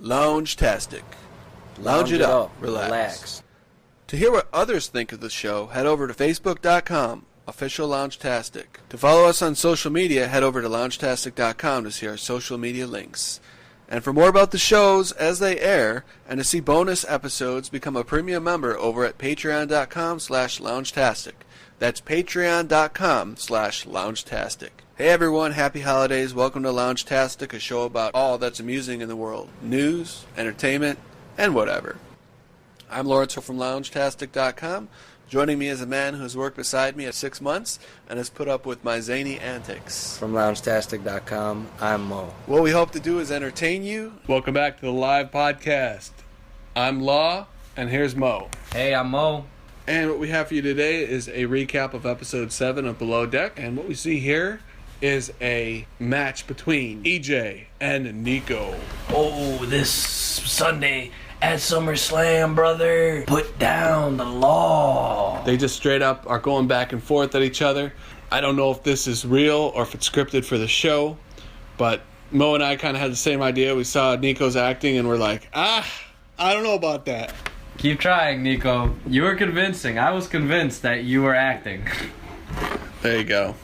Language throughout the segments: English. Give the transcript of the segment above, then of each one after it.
Loungtastic. Lounge it up. Relax. To hear what others think of the show, head over to facebook.com, official Loungtastic. To follow us on social media, head over to loungtastic.com to see our social media links. And for more about the shows as they air, and to see bonus episodes, become a premium member over at patreon.com/loungtastic. That's patreon.com/loungtastic. Hey everyone, happy holidays. Welcome to Loungtastic, a show about all that's amusing in the world. News, entertainment, and whatever. I'm Lawrence from Loungtastic.com. Joining me is a man who's worked beside me at 6 months and has put up with my zany antics. From Loungtastic.com, I'm Mo. What we hope to do is entertain you. Welcome back to the live podcast. I'm Law, and here's Mo. Hey, I'm Mo. And what we have for you today is a recap of episode 7 of Below Deck. And what we see here is a match between EJ and Nico. Oh, this Sunday at SummerSlam, brother. Put down the law. They just straight up are going back and forth at each other. I don't know if this is real or if it's scripted for the show, but Mo and I kind of had the same idea. We saw Nico's acting and we're like, I don't know about that. Keep trying, Nico. You were convincing. I was convinced that you were acting. There you go.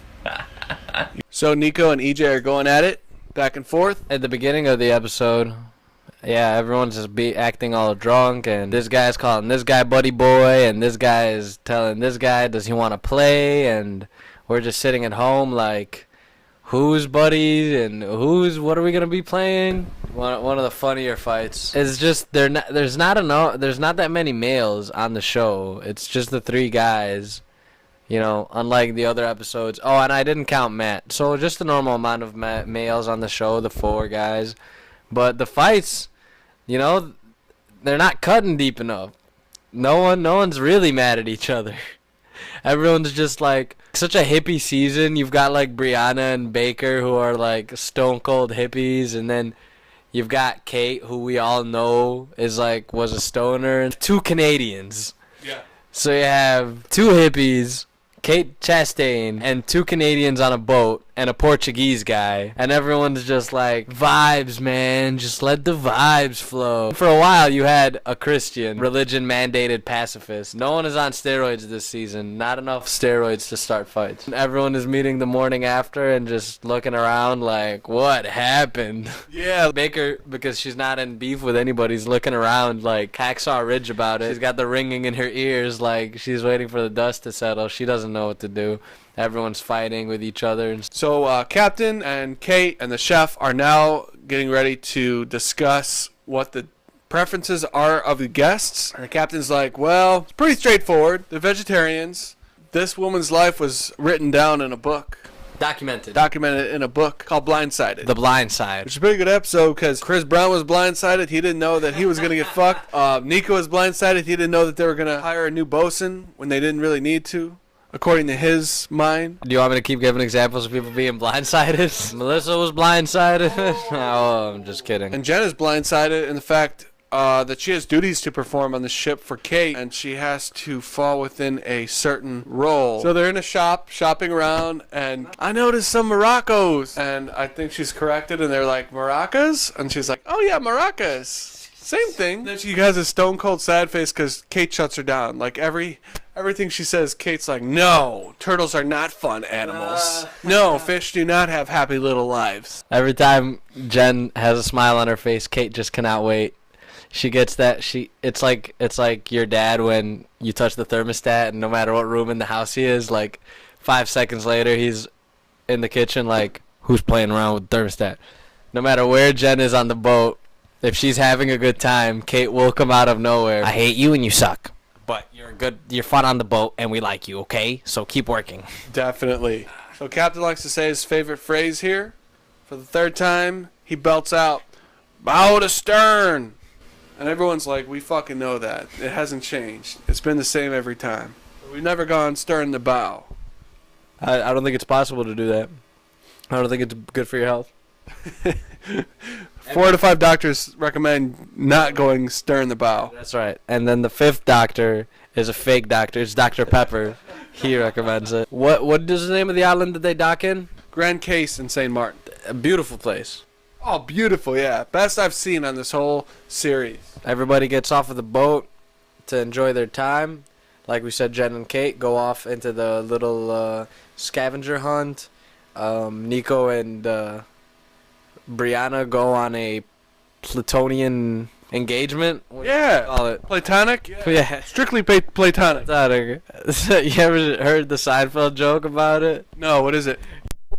So Nico and EJ are going at it, back and forth. At the beginning of the episode, yeah, everyone's just acting all drunk, and this guy's calling this guy buddy boy, and this guy is telling this guy, does he want to play? And we're just sitting at home like, who's buddies and what are we gonna be playing? One of the funnier fights is just there's not that many males on the show. It's just the three guys. You know, unlike the other episodes. Oh, and I didn't count Matt. So just the normal amount of males on the show, the 4 guys. But the fights, you know, they're not cutting deep enough. No one's really mad at each other. Everyone's just like, such a hippie season. You've got like Brianna and Baker who are like stone cold hippies, and then you've got Kate, who we all know was a stoner, and 2 Canadians. Yeah. So you have 2 hippies, Kate Chastain, and 2 Canadians on a boat, and a Portuguese guy. And everyone's just like, vibes, man. Just let the vibes flow. For a while, you had a Christian, religion-mandated pacifist. No one is on steroids this season. Not enough steroids to start fights. And everyone is meeting the morning after and just looking around like, what happened? Yeah. Baker, because she's not in beef with anybody, is looking around like Hacksaw Ridge about it. She's got the ringing in her ears like she's waiting for the dust to settle. She doesn't know what to do. Everyone's fighting with each other. So Captain and Kate and the chef are now getting ready to discuss what the preferences are of the guests. And the captain's like, well, it's pretty straightforward. They're vegetarians. This woman's life was written down in a book. Documented in a book called Blindsided. The Blind Side. Which is a pretty good episode because Chris Brown was blindsided. He didn't know that he was going to get fucked. Nico was blindsided. He didn't know that they were going to hire a new bosun when they didn't really need to, according to his mind. Do you want me to keep giving examples of people being blindsided? Melissa was blindsided. Oh, I'm just kidding. And Jen is blindsided in the fact that she has duties to perform on the ship for Kate, and she has to fall within a certain role. So they're in a shop, shopping around, and I noticed some maracas. And I think she's corrected, and they're like, maracas? And she's like, oh yeah, maracas. Same thing. Then she has a stone cold sad face because Kate shuts her down. Like everything she says, Kate's like, no, turtles are not fun animals. No, fish do not have happy little lives. Every time Jen has a smile on her face, Kate just cannot wait. She gets that. It's like your dad when you touch the thermostat, and no matter what room in the house he is, like 5 seconds later he's in the kitchen like, who's playing around with the thermostat? No matter where Jen is on the boat, if she's having a good time, Kate will come out of nowhere. I hate you and you suck, but you're fun on the boat and we like you, okay? So keep working. Definitely. So Captain likes to say his favorite phrase here. For the 3rd time, he belts out, bow to stern. And everyone's like, we fucking know that. It hasn't changed. It's been the same every time. We've never gone stern to bow. I don't think it's possible to do that. I don't think it's good for your health. 4 to 5 doctors recommend not going stern the bow. That's right. And then the 5th doctor is a fake doctor. It's Dr. Pepper. He recommends it. What is the name of the island that they dock in? Grand Case in St. Martin. A beautiful place. Oh, beautiful, yeah. Best I've seen on this whole series. Everybody gets off of the boat to enjoy their time. Like we said, Jen and Kate go off into the little scavenger hunt. Nico and Brianna go on a Platonian engagement. What do you call it? Platonic? Yeah. Strictly platonic. Platonic. You ever heard the Seinfeld joke about it? No, what is it?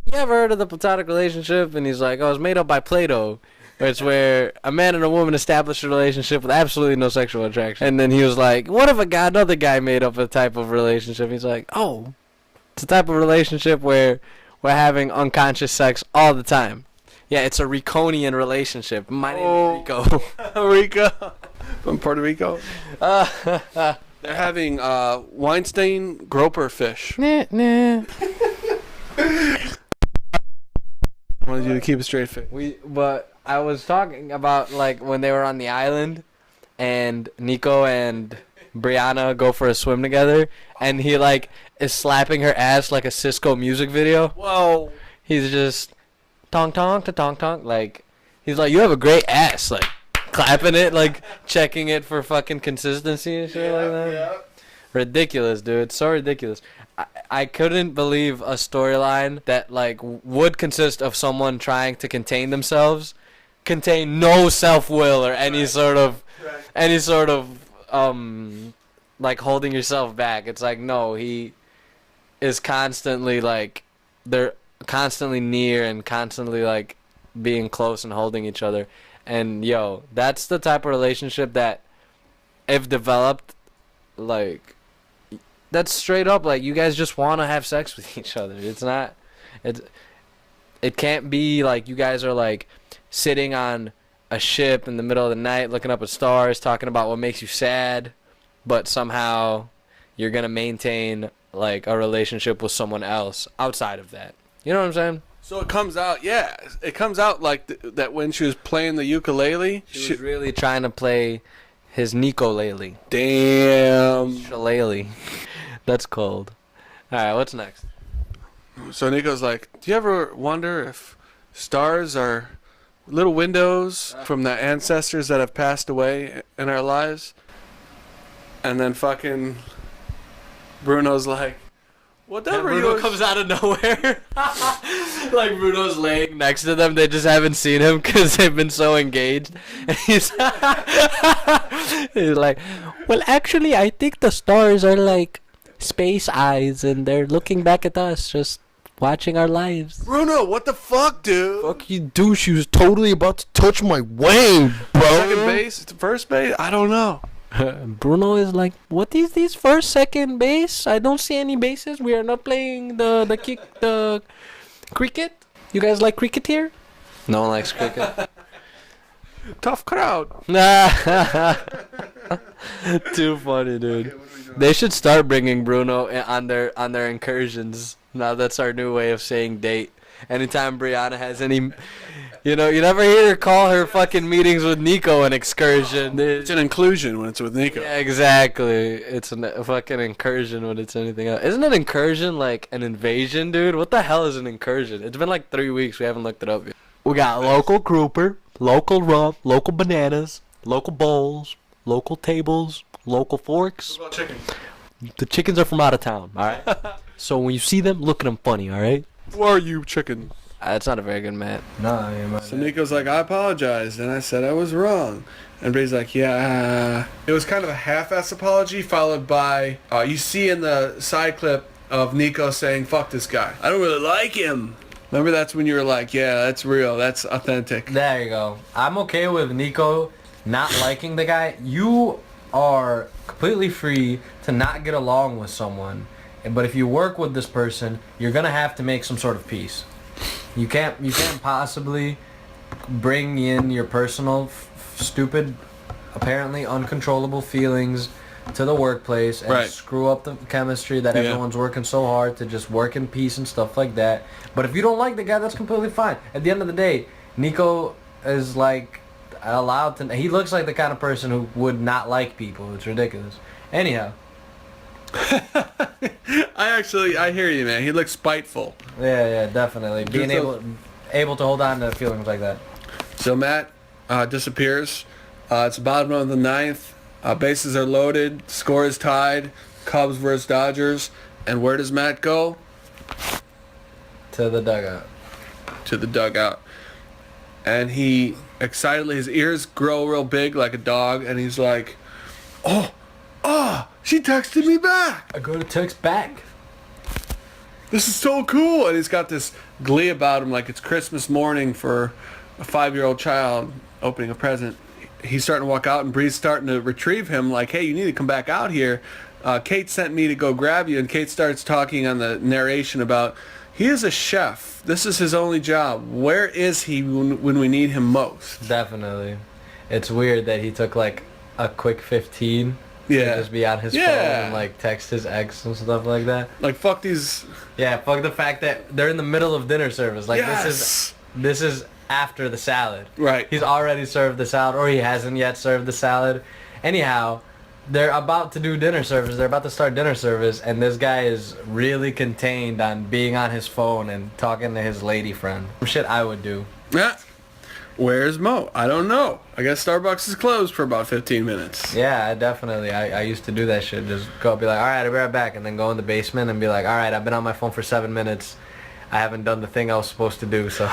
You ever heard of the platonic relationship? And he's like, oh, it's made up by Plato. It's where a man and a woman establish a relationship with absolutely no sexual attraction. And then he was like, what if another guy made up a type of relationship? He's like, oh, it's a type of relationship where we're having unconscious sex all the time. Yeah, it's a Riconian relationship. My name is Rico. Rico. From Puerto Rico. They're having Weinstein groper fish. Nah. I wanted you to keep a straight face. But I was talking about like when they were on the island, and Nico and Brianna go for a swim together, and he like is slapping her ass like a Cisco music video. Whoa. He's just tong tong to tong tong, like he's like, you have a great ass, like clapping it, like checking it for fucking consistency and shit like that. Yeah. Ridiculous, dude. So ridiculous. I couldn't believe a storyline that like would consist of someone trying to contain themselves, contain no self-will or any sort of like holding yourself back. It's like, no, he is constantly like, they're constantly near and constantly like being close and holding each other. And yo, that's the type of relationship that if developed, like, that's straight up like you guys just want to have sex with each other. It can't be like you guys are like sitting on a ship in the middle of the night looking up at stars talking about what makes you sad, but somehow you're gonna maintain like a relationship with someone else outside of that. You know what I'm saying? So it comes out, it comes out like that when she was playing the ukulele. She was really trying to play his Nico-lele. Damn. Shillelagh. That's cold. Alright, what's next? So Nico's like, do you ever wonder if stars are little windows from the ancestors that have passed away in our lives? And then fucking Bruno's like, whatever. And Bruno comes out of nowhere. Like Bruno's laying next to them. They just haven't seen him because they've been so engaged. And he's like, well, actually, I think the stars are like space eyes, and they're looking back at us, just watching our lives. Bruno, what the fuck, dude? Fuck you, douche. She was totally about to touch my wang, bro. Second base? First base? I don't know. Bruno is like, what is this first, second base? I don't see any bases. We are not playing the cricket. You guys like cricket here? No one likes cricket. Tough crowd. Too funny, dude. Okay, they should start bringing Bruno on their incursions. Now that's our new way of saying date. Anytime Brianna has any, you never hear her call her fucking meetings with Nico an excursion. It's an inclusion when it's with Nico. Yeah, exactly. It's a fucking incursion when it's anything else. Isn't an incursion like an invasion, dude? What the hell is an incursion? It's been like 3 weeks. We haven't looked it up yet. We got local grouper, local rum, local bananas, local bowls, local tables, local forks. What about chicken? The chickens are from out of town, alright? So when you see them, look at them funny, alright? Who are you, chicken? That's not a very good man. No, so Nico's like, I apologize, and I said I was wrong. And Bray's like, yeah. It was kind of a half-ass apology, followed by, you see in the side clip of Nico saying, fuck this guy. I don't really like him. Remember, that's when you were like, yeah, that's real, that's authentic. There you go. I'm okay with Nico not liking the guy. You are completely free to not get along with someone, but if you work with this person, you're gonna have to make some sort of peace. You can't possibly bring in your personal stupid, apparently uncontrollable feelings to the workplace and screw up the chemistry that everyone's working so hard to just work in peace and stuff like that. But if you don't like the guy, that's completely fine. At the end of the day, Nico is like allowed to. He looks like the kind of person who would not like people. It's ridiculous. Anyhow. I hear you, man. He looks spiteful. Yeah, definitely. Being able to hold on to feelings like that. So Matt disappears. It's the bottom of the ninth. Bases are loaded. Score is tied. Cubs versus Dodgers. And where does Matt go? To the dugout. To the dugout. And he excitedly, his ears grow real big like a dog, and he's like, she texted me back. I go to text back. This is so cool. And he's got this glee about him like it's Christmas morning for a 5-year-old child opening a present. He's starting to walk out, and Bree's starting to retrieve him like, hey, you need to come back out here. Kate sent me to go grab you, and Kate starts talking on the narration about, he is a chef. This is his only job. Where is he when we need him most? Definitely. It's weird that he took like a quick 15 to Yeah. just be on his phone and like text his ex and stuff like that. Like, fuck these... Yeah, fuck the fact that they're in the middle of dinner service. Like, Yes! this is after the salad. Right. He's already served the salad, or he hasn't yet served the salad. Anyhow, they're about to do dinner service. They're about to start dinner service, and this guy is really contained on being on his phone and talking to his lady friend. Shit I would do. Yeah. Where's Mo? I don't know. I guess Starbucks is closed for about 15 minutes. Yeah, I used to do that shit. Just go be like, all right, I'll be right back, and then go in the basement and be like, all right, I've been on my phone for 7 minutes. I haven't done the thing I was supposed to do, so.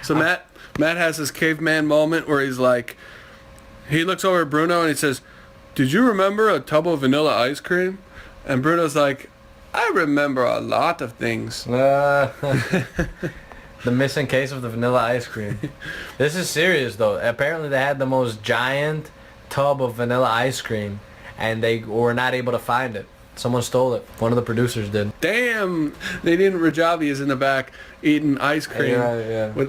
So Matt has this caveman moment where he's like, he looks over at Bruno and he says, did you remember a tub of vanilla ice cream? And Bruno's like, I remember a lot of things. The missing case of the vanilla ice cream. This is serious though. Apparently they had the most giant tub of vanilla ice cream and they were not able to find it. Someone stole it. One of the producers did. Damn, Nadine Rajavi is in the back eating ice cream with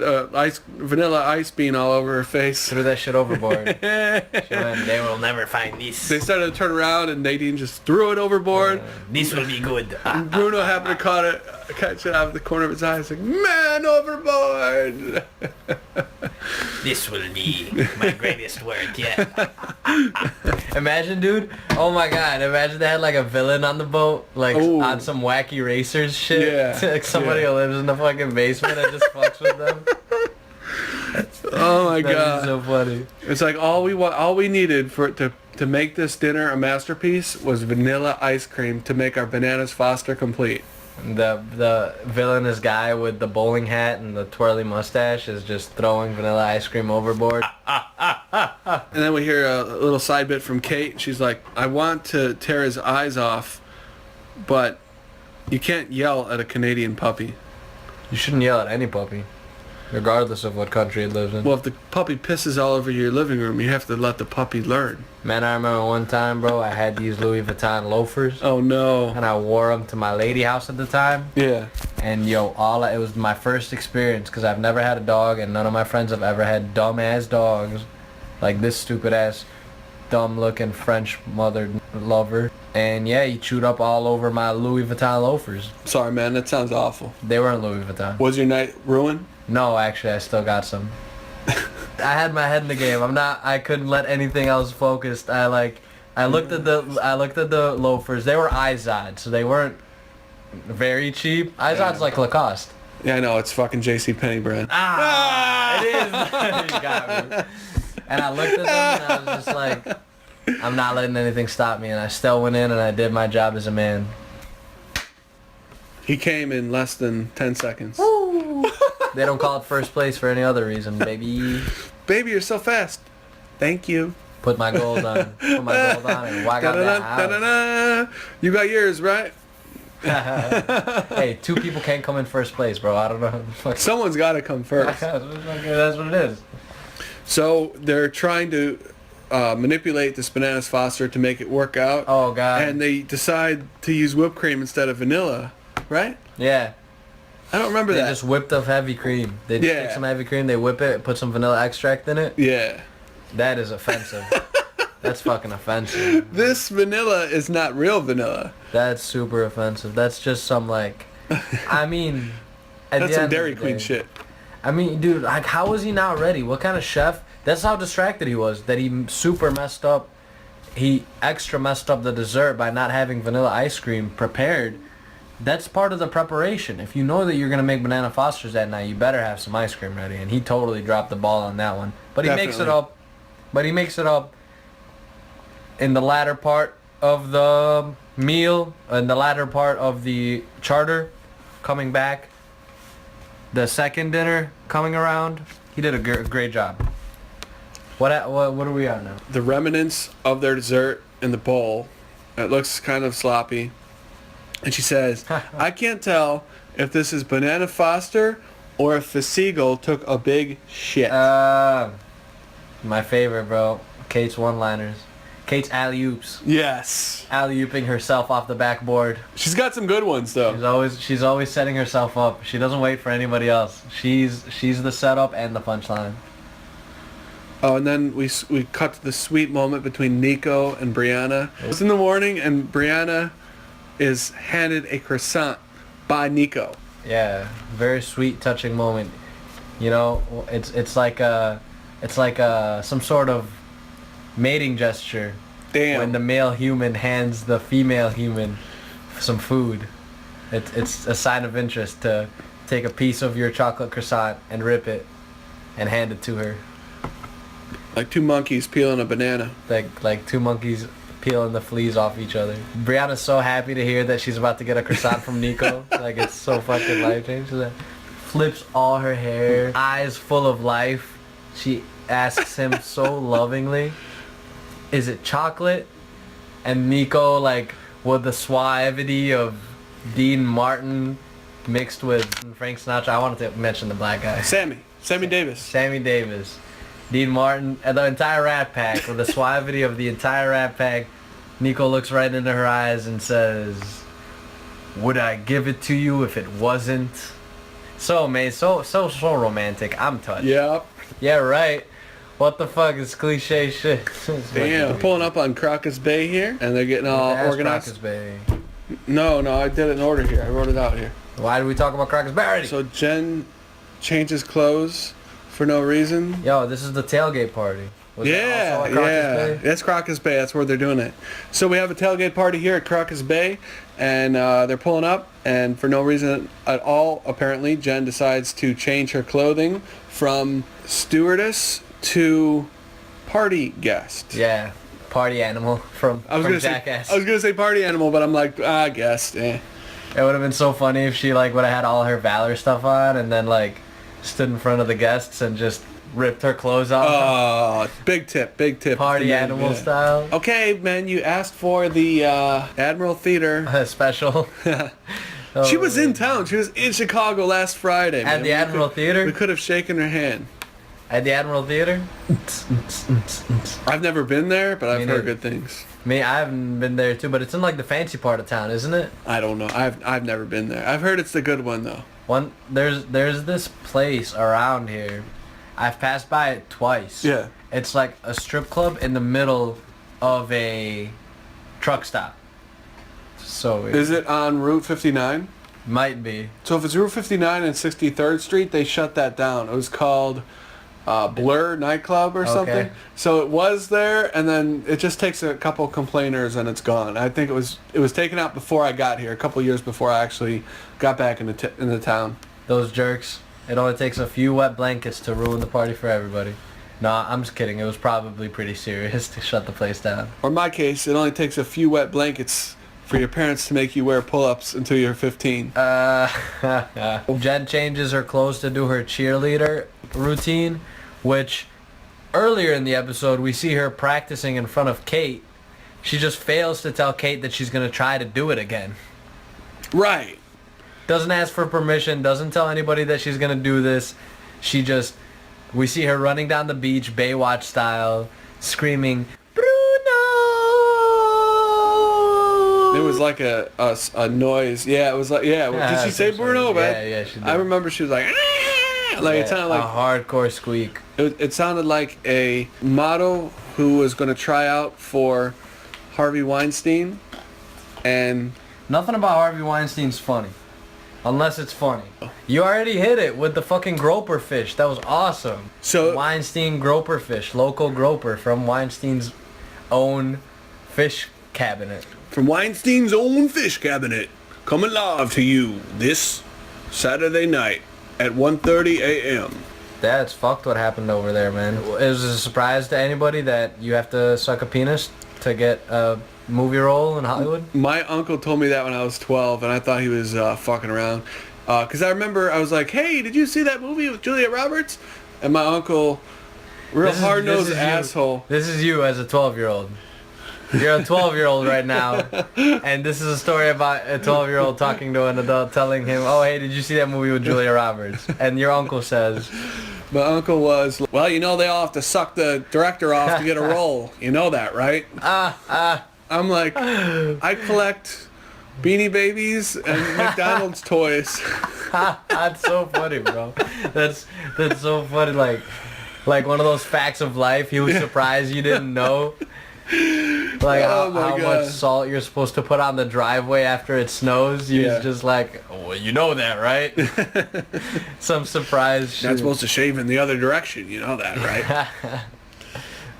vanilla ice bean all over her face. Threw that shit overboard. She went, they will never find this. They started to turn around and Nadine just threw it overboard. This will be good. And Bruno happened to catch it out of the corner of his eye. He's like, man, overboard. This will be my greatest work yet. Imagine, dude. Oh my god. Imagine they had like a villain on the boat, like on some wacky racers shit. Yeah. Like somebody who lives in the fucking basement and just fucks with them. Oh my That god. is so funny. It's like all we needed for it to make this dinner a masterpiece was vanilla ice cream to make our Bananas Foster complete. The villainous guy with the bowling hat and the twirly mustache is just throwing vanilla ice cream overboard. And then we hear a little side bit from Kate. She's like, I want to tear his eyes off, but you can't yell at a Canadian puppy. You shouldn't yell at any puppy, regardless of what country it lives in. Well, if the puppy pisses all over your living room, you have to let the puppy learn. Man, I remember one time, bro, I had these Louis Vuitton loafers. Oh no. And I wore them to my lady house at the time. Yeah. And yo, it was my first experience because I've never had a dog and none of my friends have ever had dumb-ass dogs. Like this stupid-ass, dumb-looking French mothered lover. And yeah, he chewed up all over my Louis Vuitton loafers. Sorry, man. That sounds awful. They weren't Louis Vuitton. Was your night ruined? No, actually, I still got some. I had my head in the game. I couldn't let anything else focused. I looked at the loafers. They were Izod, so they weren't very cheap. Izod's like Lacoste. Yeah, I know. It's fucking JCPenney brand. It is. You got me. And I looked at them and I was just like, I'm not letting anything stop me. And I still went in and I did my job as a man. He came in less than 10 seconds. They don't call it first place for any other reason, baby. Baby, you're so fast. Thank you. Put my gold on. Put my gold on and whack out that house. Da-da-da. You got yours, right? Hey, 2 people can't come in first place, bro. I don't know. Someone's got to come first. That's what it is. So they're trying to manipulate this Bananas Foster to make it work out. Oh, God. And they decide to use whipped cream instead of vanilla, right? Yeah. I don't remember They that. just whipped up heavy cream. They just take some heavy cream, they whip it, put some vanilla extract in it. Yeah. That is offensive. That's fucking offensive. This vanilla is not real vanilla. That's super offensive. That's just some like, I mean, at That's the some end of Dairy the Queen day- shit. I mean, dude, like, how was he not ready? What kind of chef? That's how distracted he was. That he super messed up. He extra messed up the dessert by not having vanilla ice cream prepared. that's part of the preparation. If you know that you're going to make banana Fosters that night, you better have some ice cream ready. And he totally dropped the ball on that one. But he makes it up. But he makes it up in the latter part of the meal, in the latter part of the charter coming back. The second dinner coming around. He did a great job. What are we on now? The remnants of their dessert in the bowl. It looks kind of sloppy. And she says, I can't tell if this is Banana Foster or if the seagull took a big shit. My favorite, bro. Kate's one-liners. Kate's alley-oops. Yes. Alley-ooping herself off the backboard. She's got some good ones, though. She's always setting herself up. She doesn't wait for anybody else. She's the setup and the punchline. Oh, and then we cut to the sweet moment between Nico and Brianna. It's in the morning, and Brianna is handed a croissant by Nico. Yeah, very sweet, touching moment. You know, it's like some sort of mating gesture. Damn. When the male human hands the female human some food, it's a sign of interest to take a piece of your chocolate croissant and rip it and hand it to her. Like two monkeys peeling a banana. Like two monkeys peeling the fleas off each other. Brianna's so happy to hear that she's about to get a croissant from Nico. Like, it's so fucking life-changing. Flips all her hair, eyes full of life. She asks him so lovingly, is it chocolate? And Nico, like, with the suavity of Dean Martin mixed with Frank Sinatra. I wanted to mention the black guy. Sammy Davis. Sammy Davis. Dean Martin, and the entire Rat Pack, with the suavity of the entire Rat Pack. Nico looks right into her eyes and says, would I give it to you if it wasn't? So, man, so romantic. I'm touched. Yep. Yeah, right. What the fuck is cliche shit? Damn. We're pulling up on Crocus Bay here, and they're getting all organized. Crocus Bay. No, I did it in order here. I wrote it out here. Why do we talk about Crocus Bay already? So Jen changes clothes for no reason. Yo, this is the tailgate party. Was yeah, that also at Crocus Bay? That's Crocus Bay. That's where they're doing it. So we have a tailgate party here at Crocus Bay, and they're pulling up, and for no reason at all, apparently, Jen decides to change her clothing from stewardess to party guest. Yeah, party animal from Jackass. I was gonna say party animal, but I'm like, guest. Eh. It would have been so funny if she like would have had all her Valor stuff on, and then like stood in front of the guests and just ripped her clothes off. Oh, big tip. Party animal style. Okay, man, you asked for the Admiral Theater. Special. She was in town. She was in Chicago last Friday. At the Admiral Theater? We could have shaken her hand. At the Admiral Theater? I've never been there, but I've heard good things. Me, I haven't been there too, but it's in like the fancy part of town, isn't it? I don't know. I've never been there. I've heard it's the good one though. There's this place around here. I've passed by it twice. Yeah. It's like a strip club in the middle of a truck stop. So is it on Route 59? Might be. So if it's Route 59 and 63rd Street, they shut that down. It was called Blur nightclub or something. So it was there, and then it just takes a couple complainers and it's gone. I think it was taken out before I got here, a couple years before I actually got back into town. Those jerks. It only takes a few wet blankets to ruin the party for everybody. Nah, I'm just kidding. It was probably pretty serious to shut the place down. Or in my case, it only takes a few wet blankets for your parents to make you wear pull-ups until you're 15. Jen changes her clothes to do her cheerleader routine, which earlier in the episode we see her practicing in front of Kate. She just fails to tell Kate that she's going to try to do it again. Right. Doesn't ask for permission, doesn't tell anybody that she's going to do this. We see her running down the beach, Baywatch style, screaming, Bruno! It was like a noise. Yeah, it was like, did she say Bruno? Yeah, she did. I remember she was like, it sounded like a hardcore squeak. It sounded like a model who was going to try out for Harvey Weinstein, and nothing about Harvey Weinstein's funny. Unless it's funny. You already hit it with the fucking groper fish. That was awesome. So Weinstein groper fish. Local groper from Weinstein's own fish cabinet. From Weinstein's own fish cabinet. coming live to you this Saturday night at 1:30 a.m. That's fucked what happened over there, man. Is it a surprise to anybody that you have to suck a penis to get a movie role in Hollywood? My uncle told me that when I was 12, and I thought he was fucking around. Because I remember I was like, hey, did you see that movie with Julia Roberts? And my uncle, real hard-nosed asshole. This is you as a 12-year-old. You're a 12-year-old right now, and this is a story about a 12-year-old talking to an adult, telling him, oh, hey, did you see that movie with Julia Roberts? And your uncle says... My uncle was, well, you know they all have to suck the director off to get a role. You know that, right? I'm like, I collect Beanie Babies and McDonald's toys. That's so funny, bro. That's so funny. Like one of those facts of life. He was surprised you didn't know. Like how much salt you're supposed to put on the driveway after it snows. He was just like, oh, well, you know that, right? Some surprise shit. Not supposed to shave in the other direction. You know that, right?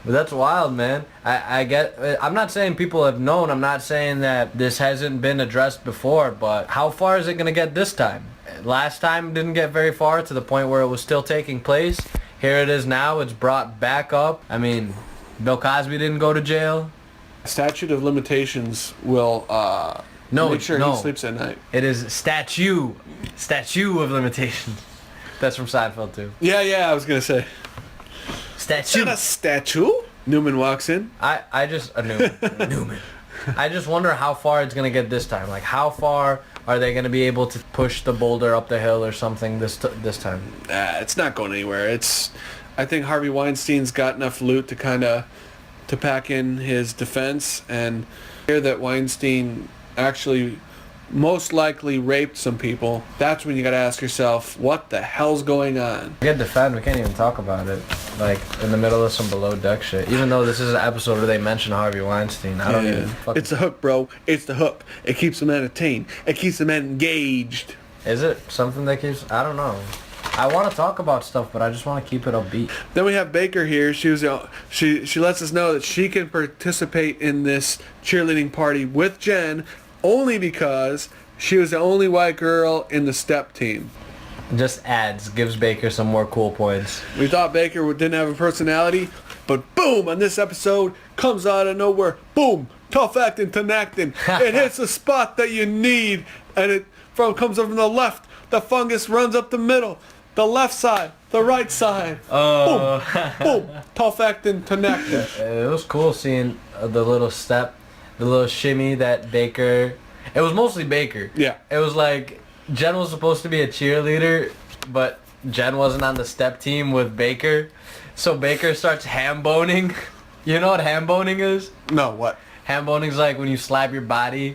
But that's wild, man. I'm not saying people have known. I'm not saying that this hasn't been addressed before, but how far is it going to get this time? Last time didn't get very far, to the point where it was still taking place. Here it is now. It's brought back up. I mean, Bill Cosby didn't go to jail. Statute of limitations will make sure he sleeps at night. It is statue of limitations. That's from Seinfeld too. Yeah, I was going to say. Statue. Is that a statue? Newman walks in. Newman. I just wonder how far it's going to get this time. Like, how far are they going to be able to push the boulder up the hill or something this time? It's not going anywhere. I think Harvey Weinstein's got enough loot to pack in his defense, and hear that Weinstein actually most likely raped some people. That's when you got to ask yourself, what the hell's going on? We can't even talk about it. Like, in the middle of some below deck shit. Even though this is an episode where they mention Harvey Weinstein. I don't even fucking... It's the hook, bro. It's the hook. It keeps them entertained. It keeps them engaged. Is it something that keeps... I don't know. I want to talk about stuff, but I just want to keep it upbeat. Then we have Baker here. She lets us know that she can participate in this cheerleading party with Jen only because she was the only white girl in the step team. Just gives Baker some more cool points. We thought Baker didn't have a personality, but boom, on this episode, comes out of nowhere, boom, tough acting, tenacting. It hits the spot that you need, and it comes up from the left. The fungus runs up the middle, the left side, the right side. Boom, boom, tough acting, tenacting. It was cool seeing the little step, the little shimmy that Baker... It was mostly Baker. Yeah. It was like... Jen was supposed to be a cheerleader, but Jen wasn't on the step team with Baker. So Baker starts ham boning. You know what ham boning is? No, what? Ham boning's like when you slap your body.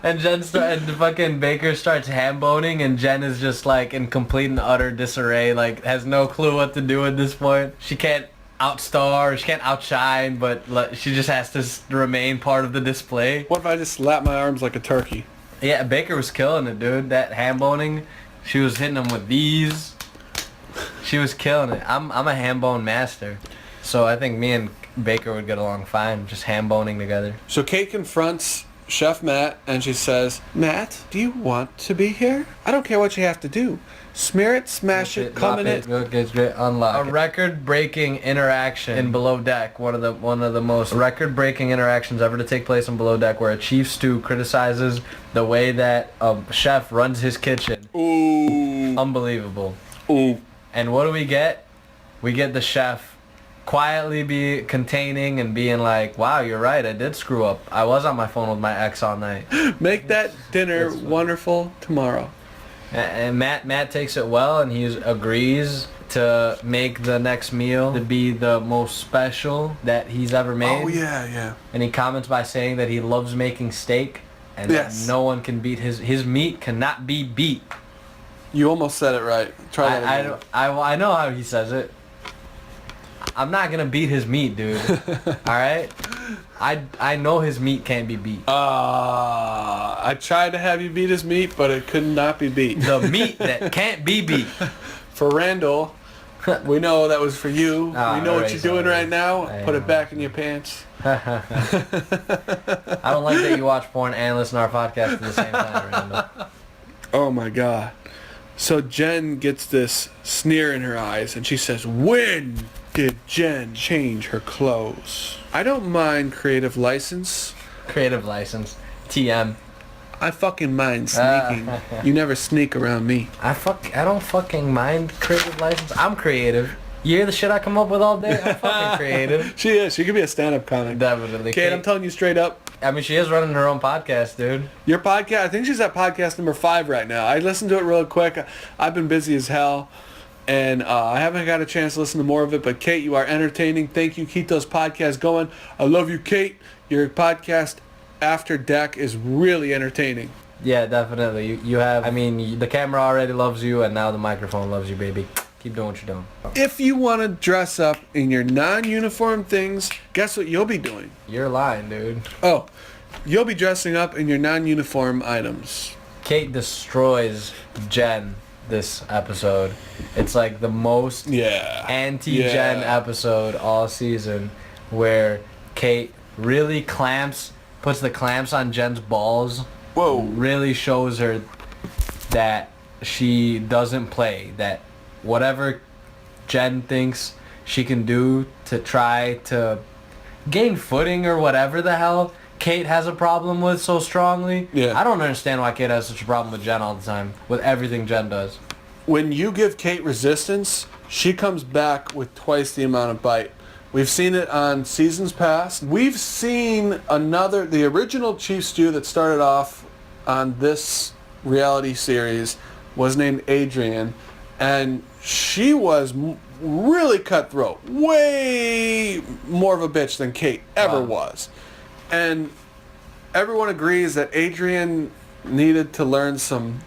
And fucking Baker starts ham boning, and Jen is just like in complete and utter disarray, like has no clue what to do at this point. She can't outstar, she can't outshine, but she just has to remain part of the display. What if I just slap my arms like a turkey? Yeah, Baker was killing it, dude. That ham boning, she was hitting him with these. She was killing it. I'm a ham bone master, so I think me and Baker would get along fine, just ham boning together. So Kate confronts Chef Matt, and she says, Matt, do you want to be here? I don't care what you have to do. Smear it, smash it, come in it. Unlock. A record-breaking interaction in Below Deck. One of the most record-breaking interactions ever to take place in Below Deck, where a chief stew criticizes the way that a chef runs his kitchen. Ooh. Unbelievable. Ooh. And what do we get? We get the chef quietly be containing and being like, wow, you're right, I did screw up. I was on my phone with my ex all night. Make that dinner wonderful tomorrow. And Matt takes it well, and he agrees to make the next meal to be the most special that he's ever made. Oh, yeah. And he comments by saying that he loves making steak, and that no one can beat his meat cannot be beat. You almost said it right. Try that again. I know how he says it. I'm not gonna beat his meat, dude. All right? I know his meat can't be beat. I tried to have you beat his meat, but it could not be beat. The meat that can't be beat. For Randall, we know that was for you. We know what you're doing right now. Put it back in your pants. I don't like that you watch porn and listen to our podcast at the same time, Randall. Oh my god. So Jen gets this sneer in her eyes and she says, when did Jen change her clothes? I don't mind creative license. Creative license. TM. I fucking mind sneaking. You never sneak around me. I don't fucking mind creative license. I'm creative. You hear the shit I come up with all day? I'm fucking creative. She is. She could be a stand-up comic. Definitely. Kate, I'm telling you straight up. I mean, she is running her own podcast, dude. Your podcast, I think she's at podcast number 5 right now. I listened to it real quick. I've been busy as hell, and I haven't got a chance to listen to more of it. But Kate, you are entertaining. Thank you. Keep those podcasts going. I love you, Kate. Your podcast After Deck is really entertaining. Yeah, definitely. You have, I mean, the camera already loves you, and now the microphone loves you, baby. Keep doing what you're doing. If you want to dress up in your non-uniform things, guess what you'll be doing? You're lying, dude. Oh, you'll be dressing up in your non-uniform items. Kate destroys Jen this episode. It's like the most anti-Jen episode all season, where Kate really puts the clamps on Jen's balls. Whoa. Really shows her that she doesn't play, that whatever Jen thinks she can do to try to gain footing or whatever the hell Kate has a problem with so strongly. Yeah. I don't understand why Kate has such a problem with Jen all the time, with everything Jen does. When you give Kate resistance, she comes back with twice the amount of bite. We've seen it on seasons past. We've seen the original Chief Stew that started off on this reality series was named Adrian, and she was really cutthroat, way more of a bitch than Kate ever was. And everyone agrees that Adrian needed to learn some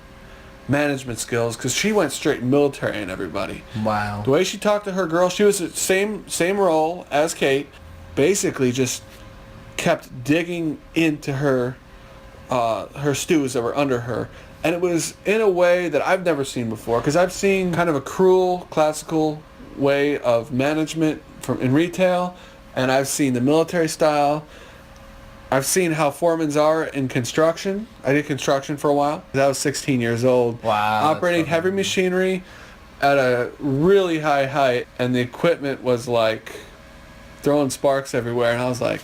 management skills because she went straight military on everybody. Wow. The way she talked to her girl, she was the same role as Kate, basically just kept digging into her stews that were under her. And it was in a way that I've never seen before, because I've seen kind of a cruel, classical way of management in retail, and I've seen the military style. I've seen how foremans are in construction. I did construction for a while. I was 16 years old. Wow. Operating heavy machinery at a really high height, and the equipment was like throwing sparks everywhere, and I was like,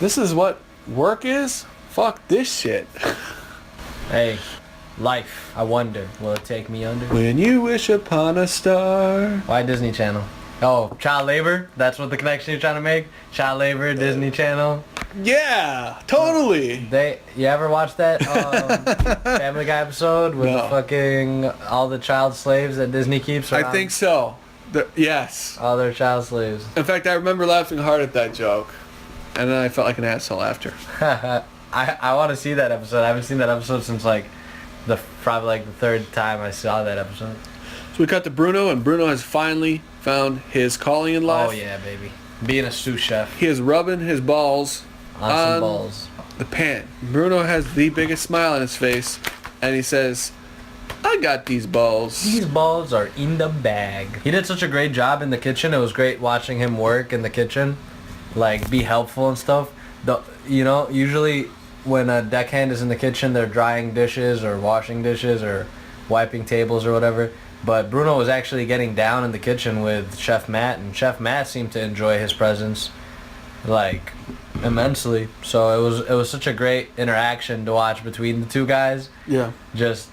this is what work is? Fuck this shit. Hey, life. I wonder, will it take me under? When you wish upon a star. Why Disney Channel? Oh, child labor? That's what the connection you're trying to make? Child labor, Disney Channel? Yeah, totally. You ever watch that Family Guy episode with all the child slaves that Disney keeps around? I think so. Yes. All their child slaves. In fact, I remember laughing hard at that joke, and then I felt like an asshole after. I want to see that episode. I haven't seen that episode since probably the third time I saw that episode. So we cut to Bruno, and Bruno has finally found his calling in life. Oh yeah, baby. Being a sous chef. He is rubbing his balls on some balls. The pan. Bruno has the biggest smile on his face, and he says, I got these balls. These balls are in the bag. He did such a great job in the kitchen. It was great watching him work in the kitchen, be helpful and stuff. Usually when a deckhand is in the kitchen, they're drying dishes or washing dishes or wiping tables or whatever. But Bruno was actually getting down in the kitchen with Chef Matt, and Chef Matt seemed to enjoy his presence immensely. So it was such a great interaction to watch between the two guys. Yeah. Just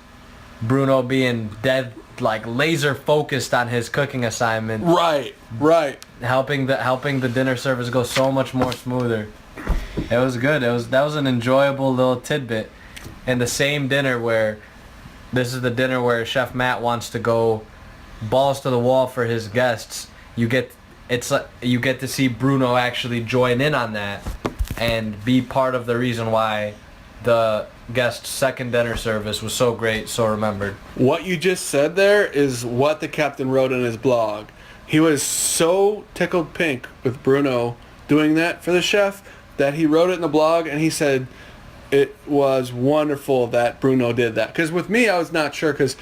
Bruno being dead, laser focused on his cooking assignment. Right. Helping the dinner service go so much more smoother. It was good. That was an enjoyable little tidbit. And the same dinner where this is the dinner where Chef Matt wants to go balls to the wall for his guests. You get to see Bruno actually join in on that and be part of the reason why the guest's second dinner service was so great, so remembered. What you just said there is what the captain wrote in his blog. He was so tickled pink with Bruno doing that for the chef that he wrote it in the blog, and he said it was wonderful that Bruno did that. Because with me, I was not sure, because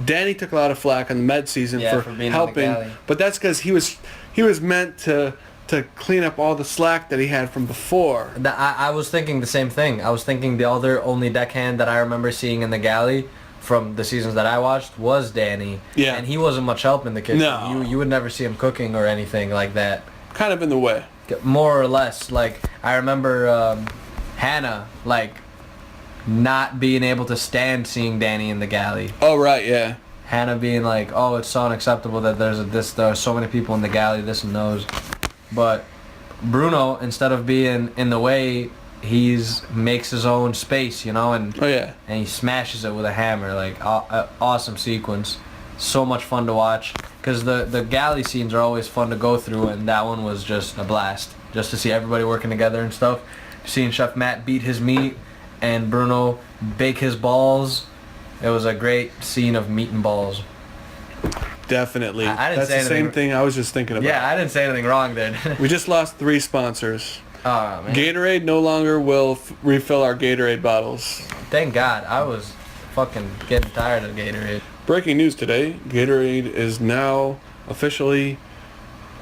Danny took a lot of flack on the med season for being helping, but that's because he was meant to to clean up all the slack that he had from before. I was thinking the same thing. I was thinking the other only deckhand that I remember seeing in the galley from the seasons that I watched was Danny. Yeah. And he wasn't much help in the kitchen. No. You would never see him cooking or anything like that. Kind of in the way. More or less. Like, I remember Hannah, like, not being able to stand seeing Danny in the galley. Oh, right, yeah. Hannah being like, oh, it's so unacceptable that there are so many people in the galley, this and those. But Bruno, instead of being in the way, makes his own space, and Oh, yeah. and he smashes it with a hammer. Like, awesome sequence. So much fun to watch. Because the galley scenes are always fun to go through, and that one was just a blast. Just to see everybody working together and stuff. Seeing Chef Matt beat his meat and Bruno bake his balls. It was a great scene of meat and balls. Definitely. I didn't That's say the same anything. thing I was just thinking about. Yeah, I didn't say anything wrong there. We just lost 3 sponsors. Oh, man. Gatorade no longer will refill our Gatorade bottles. Thank God. I was fucking getting tired of Gatorade. Breaking news today, Gatorade is now officially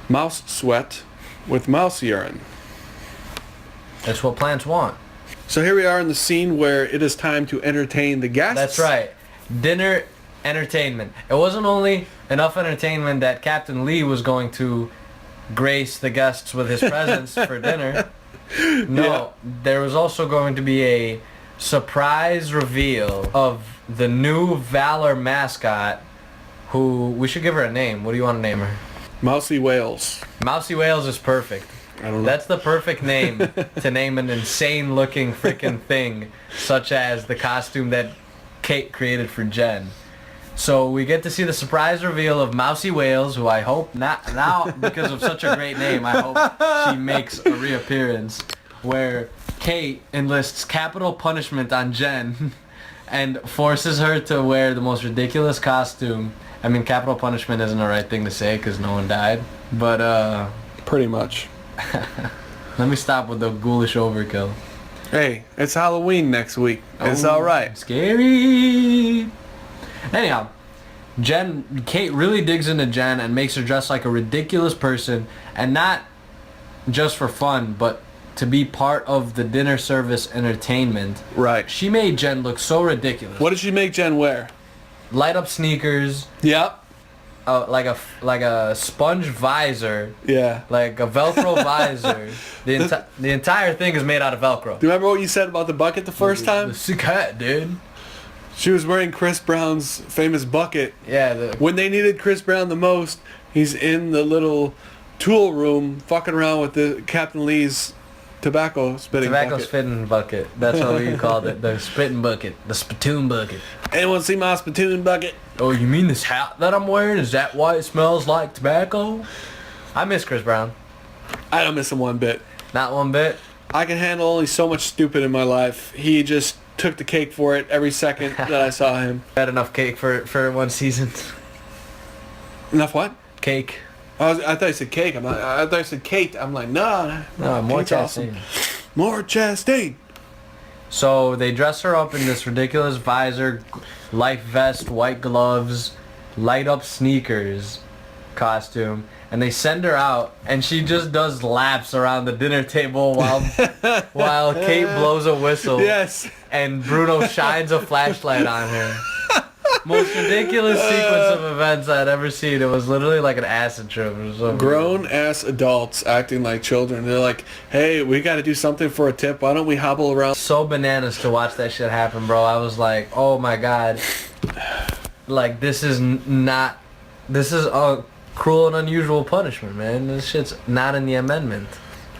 mouse sweat with mouse urine. That's what plants want. So here we are in the scene where it is time to entertain the guests. That's right. Dinner entertainment. It wasn't only enough entertainment that Captain Lee was going to grace the guests with his presence for dinner. No, there was also going to be a surprise reveal of the new Valor mascot, who we should give her a name. What do you want to name her? Mousy Whales. Mousy Whales is perfect. I don't know. That's the perfect name to name an insane looking freaking thing, such as the costume that Kate created for Jen. So we get to see the surprise reveal of Mousy Whales, who I hope not now, because of such a great name, I hope she makes a reappearance, where Kate enlists capital punishment on Jen and forces her to wear the most ridiculous costume. I mean, capital punishment isn't the right thing to say because no one died, but Pretty much. let me stop with the ghoulish overkill. Hey, it's Halloween next week. It's alright. Scary. Anyhow, Kate really digs into Jen and makes her dress like a ridiculous person, and not just for fun, but to be part of the dinner service entertainment. Right. She made Jen look so ridiculous. What did she make Jen wear? Light up sneakers, Yep. like a sponge visor, Yeah. like a Velcro visor. The entire thing is made out of Velcro. Do you remember what you said about the bucket the first time? The sick hat, dude. She was wearing Chris Brown's famous bucket. Yeah, When they needed Chris Brown the most, he's in the little tool room fucking around with the Captain Lee's tobacco spitting tobacco bucket. spitting bucket. That's what we called it. The spitting bucket. The spittoon bucket. Anyone see my spittoon bucket? Oh, you mean this hat that I'm wearing? Is that why it smells like tobacco? I miss Chris Brown. I don't miss him one bit. Not one bit. I can handle only so much stupid in my life. He just took the cake for it every second that I saw him. Had enough cake for one season. Enough what? Cake. I thought you said cake. I thought you said Kate. I'm like, no. No, more Kate's awesome. Chastain. More Chastain. So they dress her up in this ridiculous visor, life vest, white gloves, light up sneakers costume, and they send her out, and she just does laps around the dinner table while Kate blows a whistle. Yes. And Bruno shines a flashlight on her. Most ridiculous sequence of events I'd ever seen. It was literally like an acid trip. It was so Grown ass adults acting like children. They're like, hey, we got to do something for a tip. Why don't we hobble around? so bananas to watch that shit happen, bro. I was like, oh my god. Like, this is a cruel and unusual punishment, man. This shit's not in the amendment.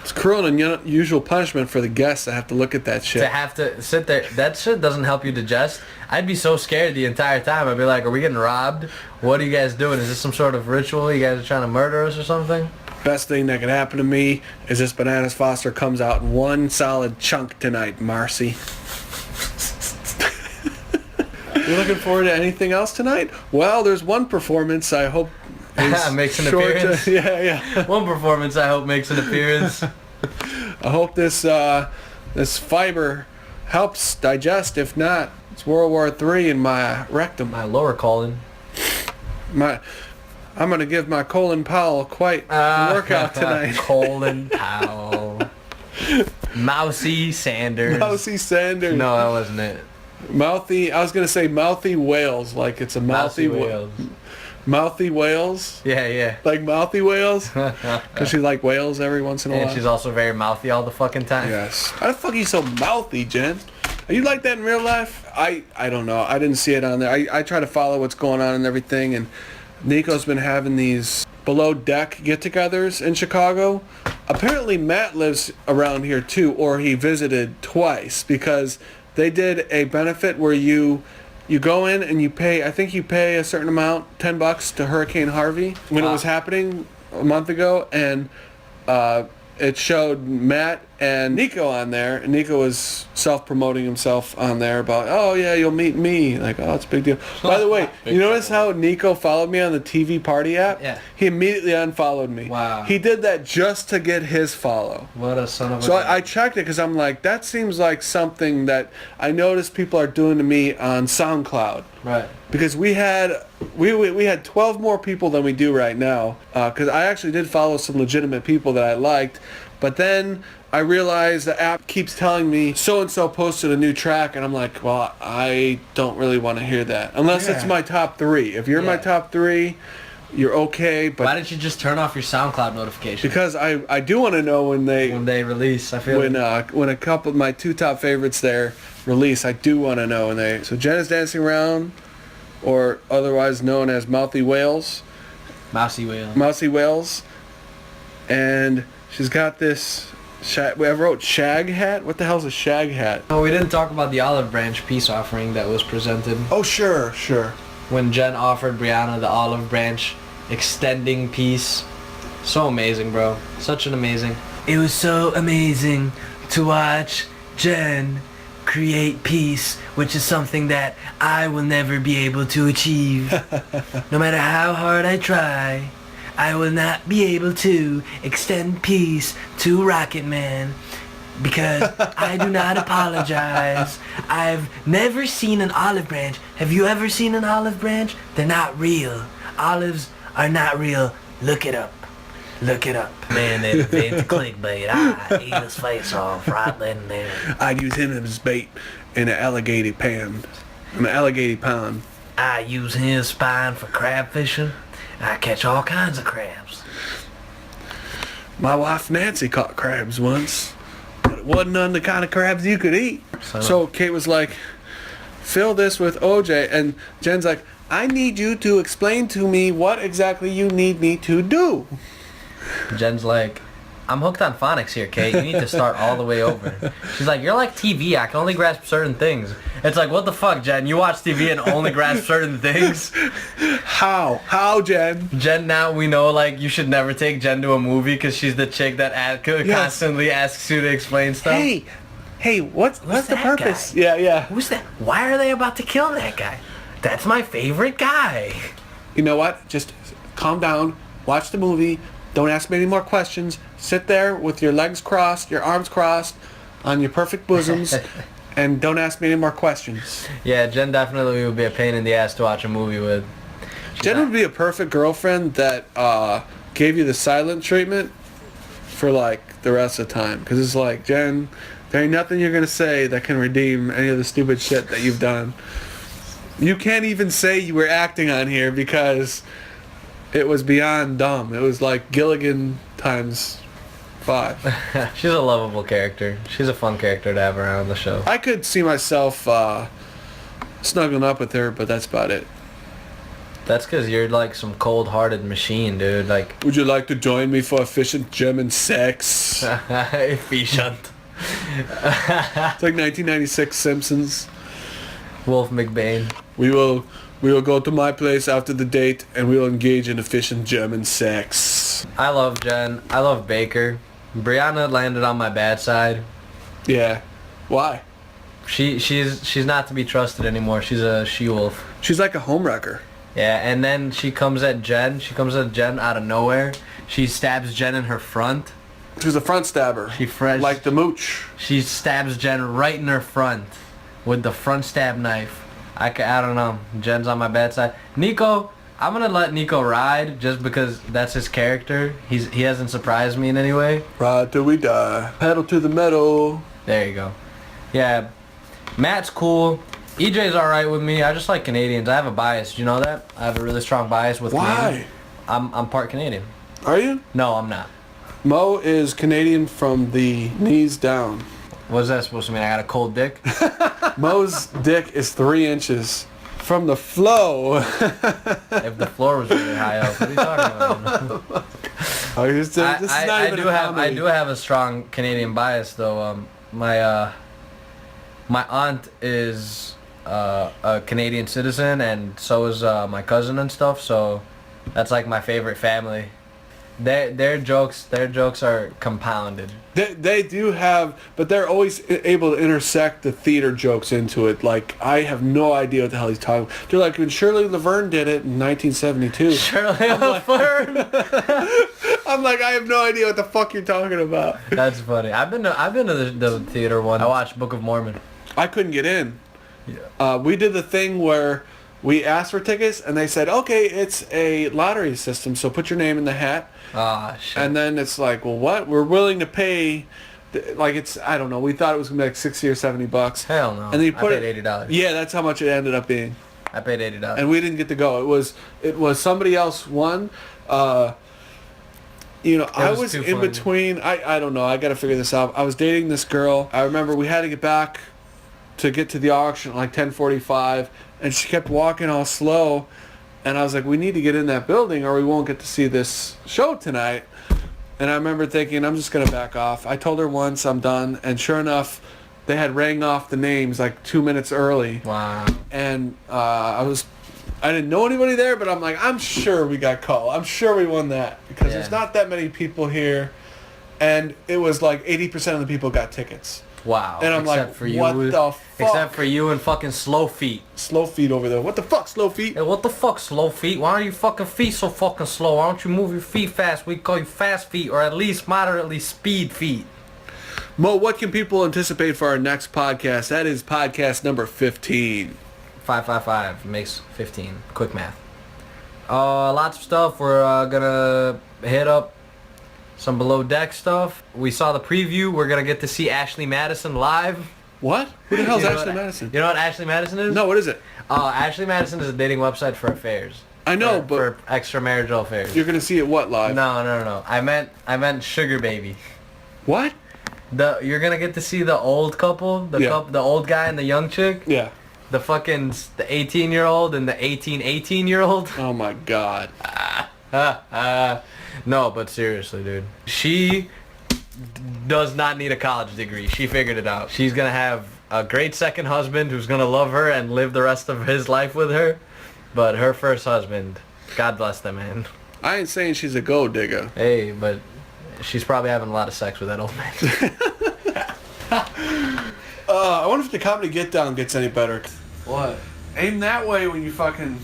It's cruel and unusual punishment for the guests that have to look at that shit. To have to sit there, that shit doesn't help you digest. I'd be so scared the entire time. I'd be like, are we getting robbed? What are you guys doing? Is this some sort of ritual? You guys are trying to murder us or something? Best thing that could happen to me is this Bananas Foster comes out in one solid chunk tonight, Marcy. You looking forward to anything else tonight? Well, there's one performance I hope makes an short appearance. yeah. One performance I hope makes an appearance. I hope this fiber helps digest. If not, it's World War III in my rectum. My lower colon. I'm going to give my Colin Powell quite a workout tonight. Colin Powell. Mousy Sanders. Mousy Sanders. No, that wasn't it. Mouthy, I was going to say mouthy whales, like it's a mouthy whales. Mouthy whales? Yeah. Like mouthy whales? Because she like whales every once in a while. And she's also very mouthy all the fucking time. Yes. How the fuck are you so mouthy, Jen? Are you like that in real life? I don't know. I didn't see it on there. I try to follow what's going on and everything, and Nico's been having these below deck get-togethers in Chicago. Apparently Matt lives around here too, or he visited twice, because they did a benefit where you go in and you pay, I think you pay a certain amount, $10 to Hurricane Harvey when it was happening a month ago, and it showed Matt and Nico on there, and Nico was self-promoting himself on there about, oh yeah, you'll meet me. Like, oh, it's a big deal. By the way, you notice how Nico followed me on the TV Party app? Yeah. He immediately unfollowed me. Wow. He did that just to get his follow. What a son of a... So I checked it because I'm like, that seems like something that I noticed people are doing to me on SoundCloud. Right. Because we had 12 more people than we do right now. Because I actually did follow some legitimate people that I liked. But then I realized the app keeps telling me so-and-so posted a new track. And I'm like, well, I don't really want to hear that. Unless it's my top 3. If you're my top 3, you're okay. But why didn't you just turn off your SoundCloud notifications? Because I do want to know when they release. I feel when a couple of my 2 top favorites there release. I do want to know when they. So Jen is dancing around, or otherwise known as Mouthy Whales. Mousy Whales. Mousy Whales, and she's got this. I wrote shag hat. What the hell's a shag hat? Oh, we didn't talk about the olive branch peace offering that was presented. Oh, sure. When Jen offered Brianna the olive branch extending piece. So amazing, bro. Such an amazing. It was so amazing to watch Jen create peace, which is something that I will never be able to achieve. No matter how hard I try, I will not be able to extend peace to Rocket Man. Because I do not apologize. I've never seen an olive branch. Have you ever seen an olive branch? They're not real. Olives are not real. Look it up. Look it up. Man, they invent clickbait. I eat his face off right then and there. I'd use him as bait in an alligator pond. I use his spine for crab fishing. I catch all kinds of crabs. My wife Nancy caught crabs once. It wasn't none of the kind of crabs you could eat. So Kate was like, fill this with OJ. And Jen's like, I need you to explain to me what exactly you need me to do. Jen's like, I'm hooked on phonics here, Kate. You need to start all the way over. She's like, you're like TV. I can only grasp certain things. It's like, what the fuck, Jen? You watch TV and only grasp certain things? How, Jen? Jen, now we know, like, you should never take Jen to a movie because she's the chick that constantly asks you to explain stuff. Hey, what's the purpose? Guy? Yeah. Who's that? Why are they about to kill that guy? That's my favorite guy. You know what? Just calm down. Watch the movie. Don't ask me any more questions. Sit there with your legs crossed, your arms crossed, on your perfect bosoms, and don't ask me any more questions. Yeah, Jen definitely would be a pain in the ass to watch a movie with. Jen would be a perfect girlfriend that gave you the silent treatment for, like, the rest of the time. Because it's like, Jen, there ain't nothing you're going to say that can redeem any of the stupid shit that you've done. You can't even say you were acting on here because it was beyond dumb. It was like Gilligan times 5. She's a lovable character. She's a fun character to have around the show. I could see myself snuggling up with her, but that's about it. That's because you're like some cold-hearted machine, dude. Like, would you like to join me for efficient German sex? Efficient. It's like 1996 Simpsons. Wolf McBain. We will go to my place after the date, and we will engage in efficient German sex. I love Jen. I love Baker. Brianna landed on my bad side. Yeah. Why? She's not to be trusted anymore. She's a she-wolf. She's like a homewrecker. Yeah, and then she comes at Jen. She comes at Jen out of nowhere. She stabs Jen in her front. She's a front stabber. Like the mooch. She stabs Jen right in her front with the front stab knife. I don't know. Jen's on my bad side. Nico, I'm gonna let Nico ride just because that's his character. He hasn't surprised me in any way. Ride till we die. Pedal to the metal. There you go. Yeah, Matt's cool. EJ's alright with me. I just like Canadians. I have a bias. Do you know that? I have a really strong bias with Canadians. Why? I'm part Canadian. Are you? No, I'm not. Mo is Canadian from the knees down. What's that supposed to mean? I got a cold dick? Mo's dick is 3 inches from the flow. If the floor was really high up, what are you talking about? I do have a strong Canadian bias though. My aunt is a Canadian citizen, and so is my cousin and stuff. So that's like my favorite family. Their jokes are compounded. They do have, but they're always able to intersect the theater jokes into it. Like, I have no idea what the hell he's talking about. They're like, when Shirley Laverne did it in 1972. Shirley Laverne? I'm like, I have no idea what the fuck you're talking about. That's funny. I've been to the theater once. I watched Book of Mormon. I couldn't get in. Yeah. We did the thing where we asked for tickets, and they said, okay, it's a lottery system, so put your name in the hat. Ah, shit. And then it's like, well, what? We're willing to pay, like, it's, I don't know, we thought it was going to be like 60 or 70 bucks. Hell no. And then you put I paid $80. Yeah, that's how much it ended up being. I paid $80. And we didn't get to go. It was somebody else won. I was in between. I don't know. I got to figure this out. I was dating this girl. I remember we had to get back to get to the auction at like 10:45, and she kept walking all slow. And I was like, we need to get in that building or we won't get to see this show tonight. And I remember thinking, I'm just going to back off. I told her once, I'm done. And sure enough, they had rang off the names like 2 minutes early. Wow. And I didn't know anybody there, but I'm like, I'm sure we got called. I'm sure we won that. Because there's not that many people here. And it was like 80% of the people got tickets. Wow. And I'm like, what the fuck? Except for you and fucking Slow Feet. Slow Feet over there. What the fuck, Slow Feet? Hey, what the fuck, Slow Feet? Why are your fucking feet so fucking slow? Why don't you move your feet fast? We call you fast feet, or at least moderately speed feet. Mo, what can people anticipate for our next podcast? That is podcast number 15. 555 makes 15. Quick math. Lots of stuff. We're gonna hit up some Below Deck stuff. We saw the preview. We're gonna get to see Ashley Madison live. What? Who the hell's Ashley Madison? You know what Ashley Madison is? No, what is it? Ashley Madison is a dating website for affairs. I know, but for extramarital affairs. You're gonna see it what live? No. I meant Sugar Baby. What? You're gonna get to see the old couple, the old guy and the young chick. Yeah. The 18-year-old and the 18-year-old. Oh my god. No, but seriously, dude. She does not need a college degree. She figured it out. She's gonna have a great second husband who's gonna love her and live the rest of his life with her. But her first husband, God bless that man. I ain't saying she's a gold digger. Hey, but she's probably having a lot of sex with that old man. I wonder if the Comedy Get Down gets any better. What? Aim that way when you fucking...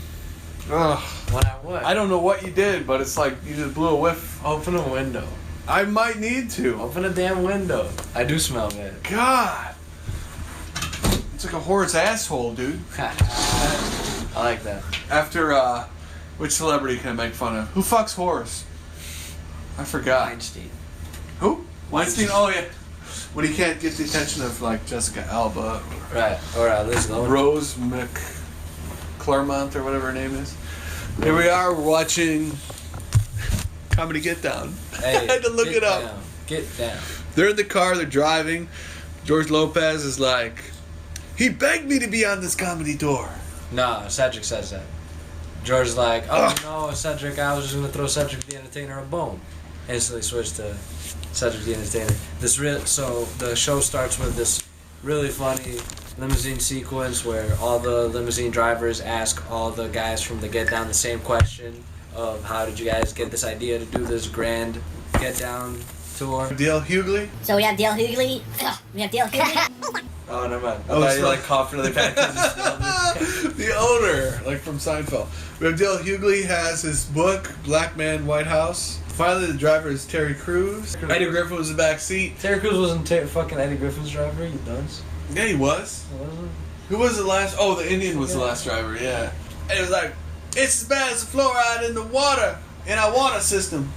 Ugh. What? I don't know what you did, but it's like you just blew a whiff. Open a window. I might need to. Open a damn window. I do smell bad. God. It's like a horse asshole, dude. I like that. After, which celebrity can I make fun of? Who fucks horse? I forgot. Weinstein. Who? Weinstein? Oh, yeah. When he can't get the attention of, like, Jessica Alba. Right. Or Liz Lohan. Rose McClurmont or whatever her name is. Here we are, we're watching Comedy Get Down. Hey, I had to look it up. Get down. They're in the car, they're driving. George Lopez is like, he begged me to be on this comedy tour. No, Cedric says that. George is like, no, Cedric, I was just going to throw Cedric the Entertainer a bone. Instantly switched to Cedric the Entertainer. So the show starts with this really funny limousine sequence where all the limousine drivers ask all the guys from the Get Down the same question of how did you guys get this idea to do this grand Get Down tour? D.L. Hughley? So we have D.L. Hughley. We have D.L. Hughley. Oh, never mind. I thought you like coughed really bad. The owner, like from Seinfeld. We have D.L. Hughley has his book, Black Man, White House. Finally, the driver is Terry Crews. Eddie Griffin was in the back seat. Terry Crews wasn't fucking Eddie Griffin's driver, you dunce. Yeah, he was. Wasn't? Who was the last? Oh, the Indian was the last driver, yeah. And it was like, It's as bad as the fluoride in the water in our water system.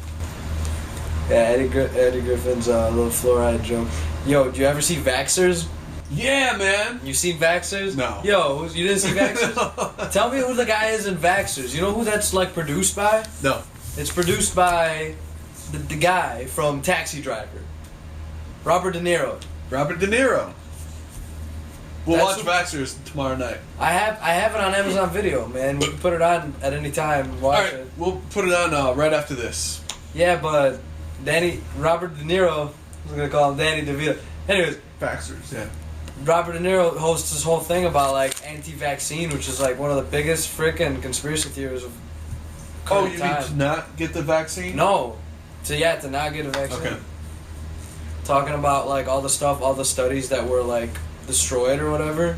Yeah, Eddie Griffin's little fluoride joke. Yo, do you ever see Vaxxers? Yeah, man. You seen Vaxxers? No. Yo, you didn't see Vaxxers? Tell me who the guy is in Vaxxers. You know who that's like produced by? No. It's produced by the guy from Taxi Driver, Robert De Niro. Robert De Niro. We'll That's watch Vaxxers tomorrow night. I have it on Amazon Video, man. We can put it on at any time. And watch Alright, it. we'll put it on right after this. Yeah, but Robert De Niro, I was gonna call him Danny DeVito. Anyways, Vaxxers, yeah. Robert De Niro hosts this whole thing about like anti-vaccine, which is like one of the biggest freaking conspiracy theories of Oh, current you time. mean to not get the vaccine? No, to not get a vaccine. Okay. Talking about like all the stuff, all the studies that were like destroyed or whatever.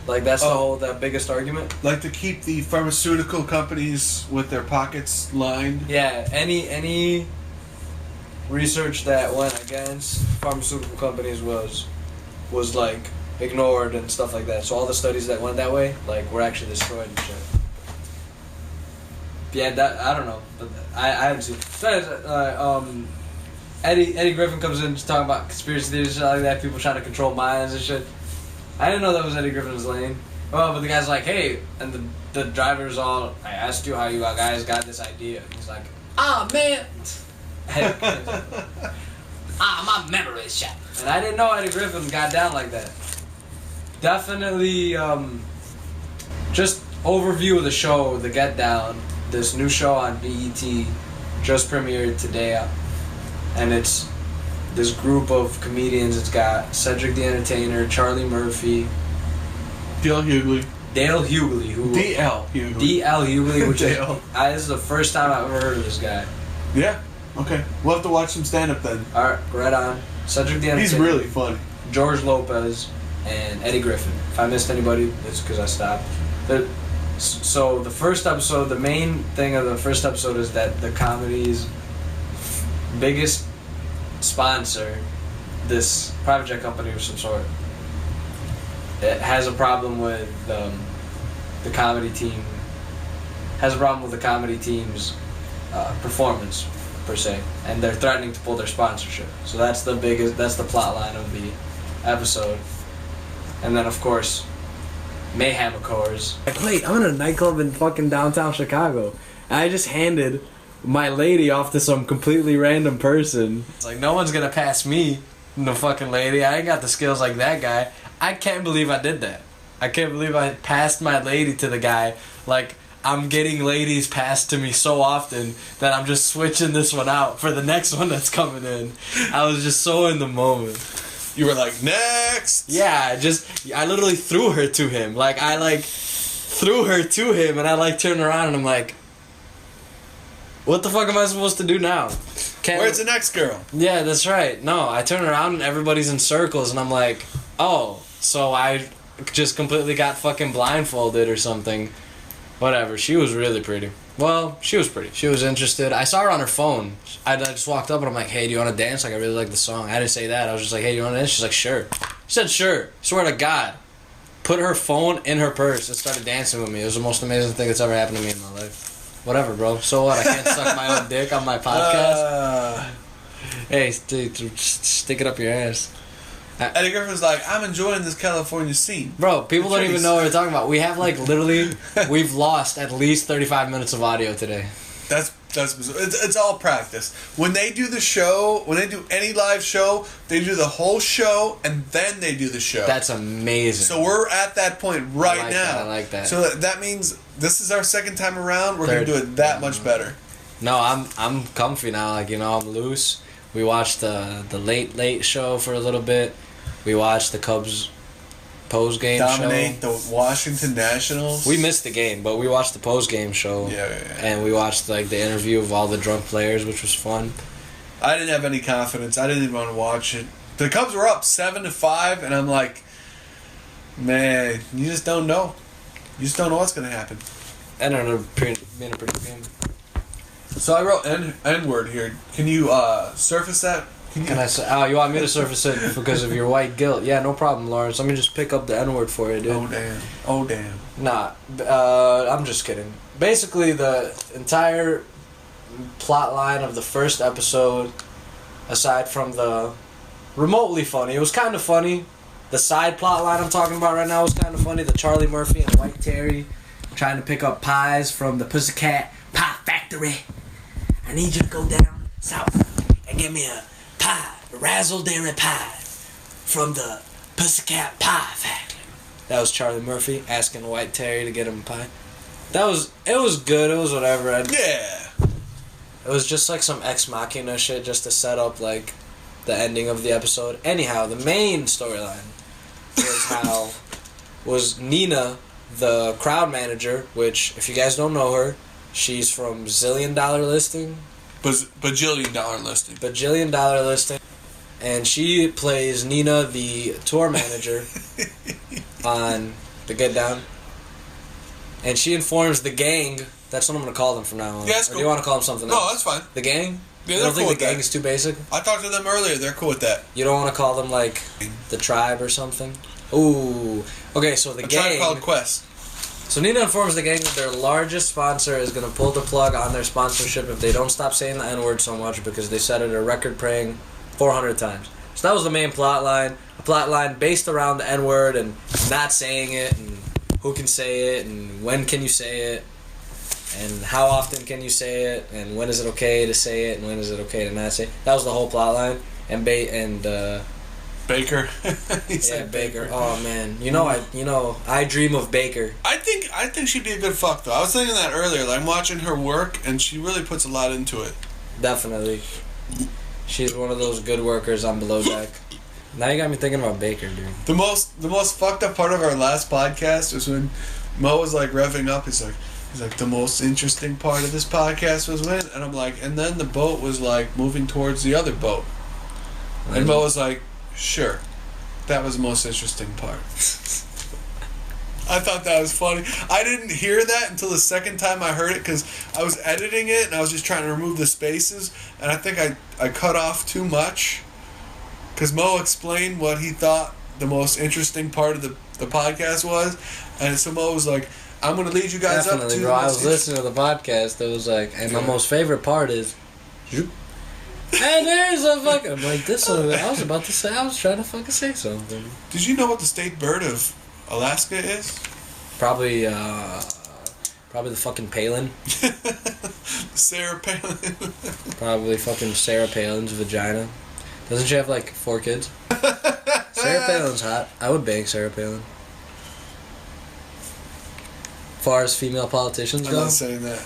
Like that's that biggest argument. Like to keep the pharmaceutical companies with their pockets lined? Yeah, any research that went against pharmaceutical companies was like ignored and stuff like that. So all the studies that went that way, like, were actually destroyed and shit. Yeah, that I don't know, but I haven't seen. Eddie Griffin comes in talking about conspiracy theories and shit like that. People trying to control minds and shit. I didn't know that was Eddie Griffin's lane. Oh, but the guy's like, hey, and the driver's all, I asked you how you guys got this idea. And he's like, man. My memory is shot. And I didn't know Eddie Griffin got down like that. Definitely, just overview of the show, The Get Down. This new show on BET just premiered today. And it's this group of comedians. It's got Cedric the Entertainer, Charlie Murphy, Dale Hughley. Dale Hughley, who D.L. Hughley. D.L. Hughley, which is Dale. this is the first time I've ever heard of this guy. Yeah. Okay. We'll have to watch some stand-up then. All right, right on. Cedric the Entertainer. He's really funny. George Lopez and Eddie Griffin. If I missed anybody, it's because I stopped. So the first episode, the main thing of the first episode is that the comedy's biggest sponsor, this private jet company of some sort, it has a problem with the comedy team. Has a problem with the comedy team's performance per se, and they're threatening to pull their sponsorship. So that's the plot line of the episode. And then of course, mayhem occurs. Like, wait, I'm in a nightclub in fucking downtown Chicago, and I just handed my lady off to some completely random person. It's like, no one's gonna pass me, no fucking lady. I ain't got the skills like that guy. I can't believe I did that. I can't believe I passed my lady to the guy. Like, I'm getting ladies passed to me so often that I'm just switching this one out for the next one that's coming in. I was just so in the moment. You were like, next! Yeah, I literally threw her to him. Like, I threw her to him, and I turned around and I'm like, what the fuck am I supposed to do now? Where's the next girl? Yeah, that's right. No, I turn around and everybody's in circles, and I'm like, oh, so I just completely got fucking blindfolded or something. Whatever. She was really pretty. Well, she was pretty. She was interested. I saw her on her phone. I just walked up and I'm like, hey, do you want to dance? Like, I really like the song. I didn't say that. I was just like, hey, do you want to dance? She's like, sure. She said, sure. Swear to God. Put her phone in her purse and started dancing with me. It was the most amazing thing that's ever happened to me in my life. Whatever, bro. So what? I can't suck my own dick on my podcast? Hey, stick it up your ass. Eddie Griffin's like, I'm enjoying this California scene. Bro, people don't even know what we're talking about. We have literally, we've lost at least 35 minutes of audio today. That's it's all practice. When they do the show, when they do any live show, they do the whole show and then they do the show. That's amazing. So we're at that point right now. I like that. So that means this is our second time around. We're going to do it that much better. No, I'm comfy now. I'm loose. We watched the late show for a little bit. We watched the Cubs post-game show. Dominate the Washington Nationals. We missed the game, but we watched the post-game show. Yeah. And we watched the interview of all the drunk players, which was fun. I didn't have any confidence. I didn't even want to watch it. The Cubs were up 7-5, and I'm like, man, you just don't know. You just don't know what's going to happen. And it ended up being a pretty good game. So I wrote N-word here. Can you surface that Can I say? Oh, you want me to surface it because of your white guilt? Yeah, no problem, Lawrence. Let me just pick up the N-word for you, dude. Oh damn. Nah, I'm just kidding. Basically, the entire plot line of the first episode, aside from the remotely funny, it was kind of funny. The side plot line I'm talking about right now was kind of funny. The Charlie Murphy and White Terry trying to pick up pies from the Pussycat Pie Factory. I need you to go down south and get me a pie, a razzle dairy pie from the Pussycat Pie Factory. That was Charlie Murphy asking White Terry to get him a pie. It was good. It was whatever. Yeah. It was just like some Ex Machina shit just to set up like the ending of the episode. Anyhow, the main storyline was Nina, the crowd manager, which if you guys don't know her, she's from Zillion Dollar Listing. Bajillion Dollar Listing. Bajillion Dollar Listing. And she plays Nina, the tour manager on The Get Down. And she informs the gang. That's what I'm going to call them from now on. Yeah, that's cool. Or do you want to call them something else? No, that's fine. The gang? Yeah, you don't think the gang is too basic? I talked to them earlier. They're cool with that. You don't want to call them like the tribe or something? Ooh. Okay, so the gang. A tribe called Quest. So Nina informs the gang that their largest sponsor is going to pull the plug on their sponsorship if they don't stop saying the N-word so much because they said it a record-praying 400 times. So that was the main plot line. A plot line based around the N-word and not saying it and who can say it and when can you say it and how often can you say it and when is it okay to say it and when is it okay to not say it. That was the whole plot line. And Baker. Yeah, Baker. Oh man, I dream of Baker. I think she'd be a good fuck though. I was thinking that earlier. Like, I'm watching her work, and she really puts a lot into it. Definitely, she's one of those good workers on Below Deck. Now you got me thinking about Baker, dude. The most fucked up part of our last podcast was when Mo was like revving up. He's like the most interesting part of this podcast was when, and I'm like, and then the boat was like moving towards the other boat, and Mo was like, sure, that was the most interesting part. I thought that was funny. I didn't hear that until the second time I heard it because I was editing it and I was just trying to remove the spaces, and I think I cut off too much because Mo explained what he thought the most interesting part of the podcast was, and so Mo was like, I'm going to lead you guys Definitely, up to... bro. I was listening to the podcast. It was like, and my most favorite part is... And there's a fucking... I'm like, this one, I was trying to fucking say something. Did you know what the state bird of Alaska is? Probably the fucking Palin. Sarah Palin. Probably fucking Sarah Palin's vagina. Doesn't she have like 4 kids? Sarah Palin's hot. I would bang Sarah Palin. As far as female politicians go, I'm not saying that.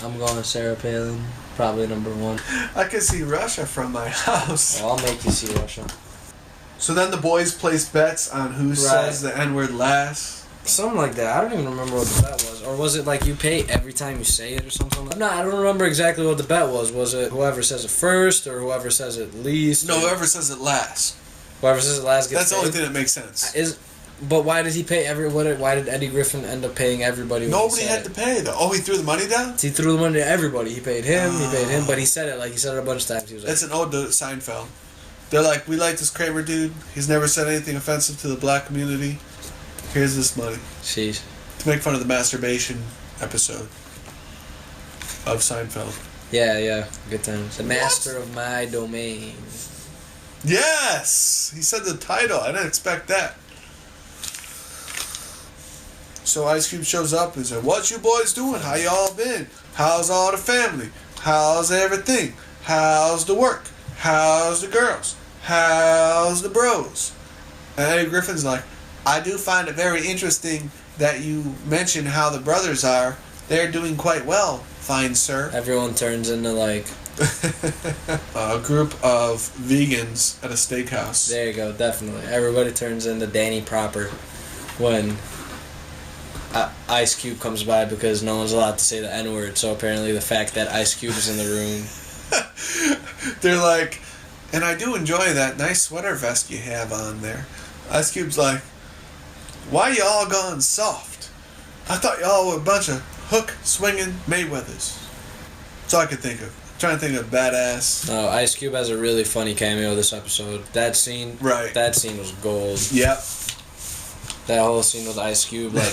I'm going with Sarah Palin. Probably number 1. I can see Russia from my house. Well, I'll make you see Russia. So then the boys place bets on who says the N-word last. Something like that. I don't even remember what the bet was. Or was it like you pay every time you say it or something like that? No, I don't remember exactly what the bet was. Was it whoever says it first or whoever says it least? No, whoever says it last. Whoever says it last gets That's the only thing that makes sense. But why did he pay why did Eddie Griffin end up paying everybody? Nobody had to pay though. Oh, he threw the money down? He threw the money to everybody. He paid him, but he said it a bunch of times. He was like, that's an ode to Seinfeld. They're like, we like this Kramer dude. He's never said anything offensive to the black community. Here's this money. Sheesh. To make fun of the masturbation episode of Seinfeld. Yeah. Good times. The master of my domain. Yes! He said the title. I didn't expect that. So Ice Cube shows up and said, what you boys doing? How y'all been? How's all the family? How's everything? How's the work? How's the girls? How's the bros? And Eddie Griffin's like, I do find it very interesting that you mention how the brothers are. They're doing quite well, fine sir. Everyone turns into like... a group of vegans at a steakhouse. There you go, definitely. Everybody turns into Danny Proper when... Ice Cube comes by because no one's allowed to say the N-word, so apparently the fact that Ice Cube is in the room... They're like, and I do enjoy that nice sweater vest you have on there. Ice Cube's like, why y'all gone soft? I thought y'all were a bunch of hook-swinging Mayweathers. That's all I could think of. trying to think of badass. No, Ice Cube has a really funny cameo this episode. That scene, Right. That scene was gold. Yep. That whole scene with Ice Cube, like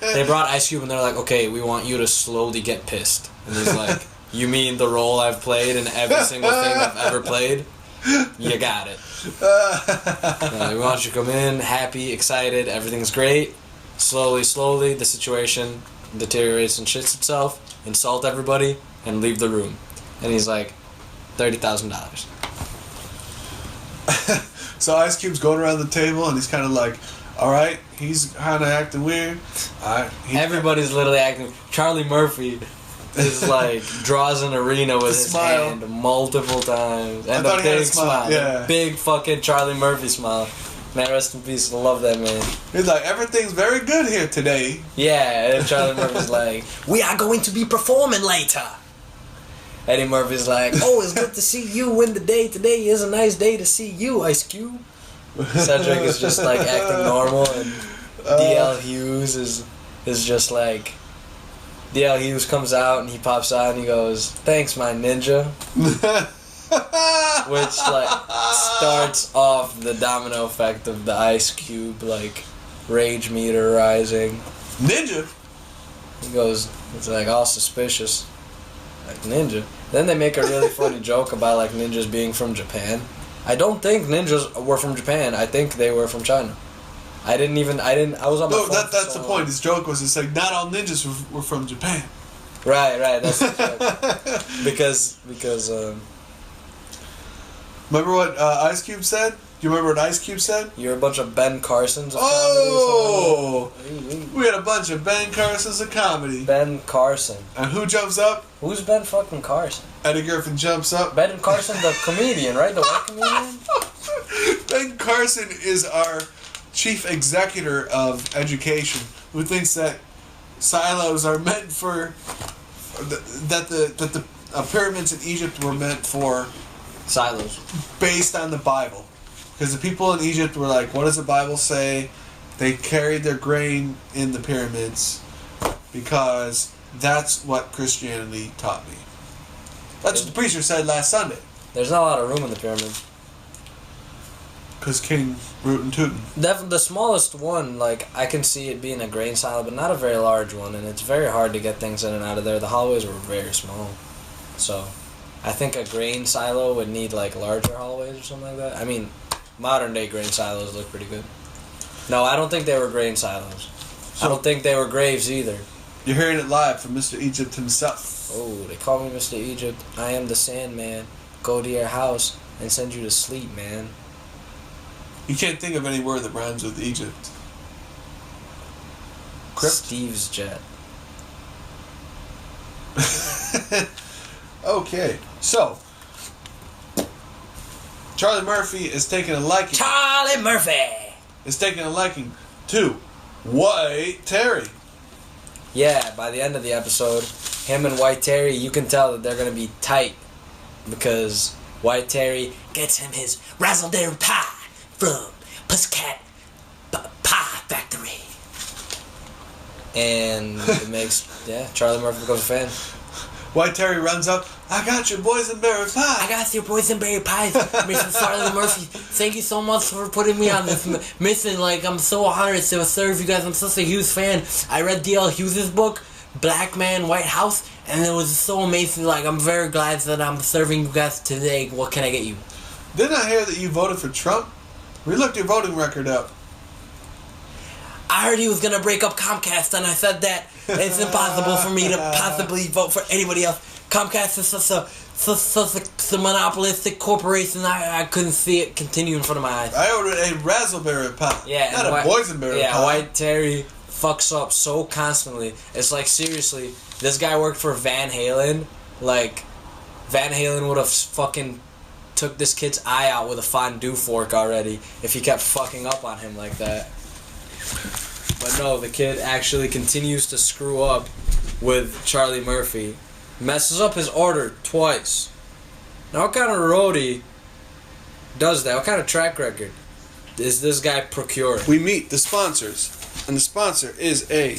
they brought Ice Cube and they're like, okay, we want you to slowly get pissed. And he's like, you mean the role I've played in every single thing I've ever played? You got it. We want you to come in happy, excited, everything's great. Slowly, the situation deteriorates and shits itself. Insult everybody and leave the room. And he's like, $30,000. So Ice Cube's going around the table and he's kind of like, all right, he's kind of acting weird. Everybody's literally acting. Charlie Murphy is like draws an arena with his smile. hand multiple times and I thought a he had a big smile, yeah. a big fucking Charlie Murphy smile. Man, rest in peace. I love that man. He's like, everything's very good here today. Yeah, and Charlie Murphy's like, we are going to be performing later. Eddie Murphy's like, oh, it's good to see you win the day. Today is a nice day to see you, Ice Cube. Cedric is just like acting normal, and DL Hughes is just like, DL Hughes comes out and he pops out and he goes, thanks, my ninja. Which like starts off the domino effect of the Ice Cube like rage meter rising. Ninja? He goes, it's like all suspicious. Like ninja. Then they make a really funny joke about like ninjas being from Japan. I don't think ninjas were from Japan. I think they were from China. I was on my phone. No, that's the point. His joke was, it's like, not all ninjas were from Japan. Right, that's the joke. because remember what Ice Cube said? Do you remember what Ice Cube said? you're a bunch of Ben Carsons of Oh! comedy. We had a bunch of Ben Carsons of comedy. Ben Carson. And who jumps up? Who's Ben fucking Carson? Eddie Griffin jumps up. Ben Carson, the comedian, right? The white comedian? Ben Carson is our chief executor of education, who thinks that silos are meant for that the pyramids in Egypt were meant for Silos. based on the Bible, because the people in Egypt were like, what does the Bible say? They carried their grain in the pyramids because that's what Christianity taught me. That's what the preacher said last Sunday. There's not a lot of room in the pyramids. Because King Rootin' Tootin'. The smallest one, like, I can see it being a grain silo, but not a very large one, and it's very hard to get things in and out of there. The hallways were very small. So, I think a grain silo would need, like, larger hallways or something like that. I mean, modern-day grain silos look pretty good. No, I don't think they were grain silos. I don't think they were graves either. You're hearing it live from Mr. Egypt himself. Oh, they call me Mr. Egypt. I am the Sandman. Go to your house and send you to sleep, man. You can't think of any word that rhymes with Egypt. Crypt? Steve's jet. Okay, so Charlie Murphy is taking a liking. Charlie Murphy. Is taking a liking to White Terry. Yeah, by the end of the episode, him and White Terry, you can tell that they're gonna be tight because White Terry Gets him his razzle-dazzle pie from Pussycat Pie Factory. and it makes Charlie Murphy becomes a fan. White Terry runs up. I got your boysenberry pie. I got your boysenberry pies, Mr. Charlie Murphy. Thank you so much for putting me on this mission. Like, I'm so honored to serve you guys. I'm such a huge fan. I read D.L. Hughes' book, Black Man, White House, and it was so amazing. Like, I'm very glad that I'm serving you guys today. What can I get you? Didn't I hear that you voted for Trump? We looked your voting record up. I heard he was going to break up Comcast, and I said that it's impossible for me to possibly vote for anybody else. Comcast is such a monopolistic corporation, I couldn't see it continue in front of my eyes. I ordered a raspberry pie. Yeah, not a boysenberry pie. White Terry fucks up so constantly. It's like, seriously, this guy worked for Van Halen. Like, Van Halen would have fucking took this kid's eye out with a fondue fork already if he kept fucking up on him like that. But no, the kid actually continues to screw up with Charlie Murphy. Messes up his order twice. Now what kind of roadie does that? What kind of track record is this guy procuring? We meet the sponsors, and the sponsor is a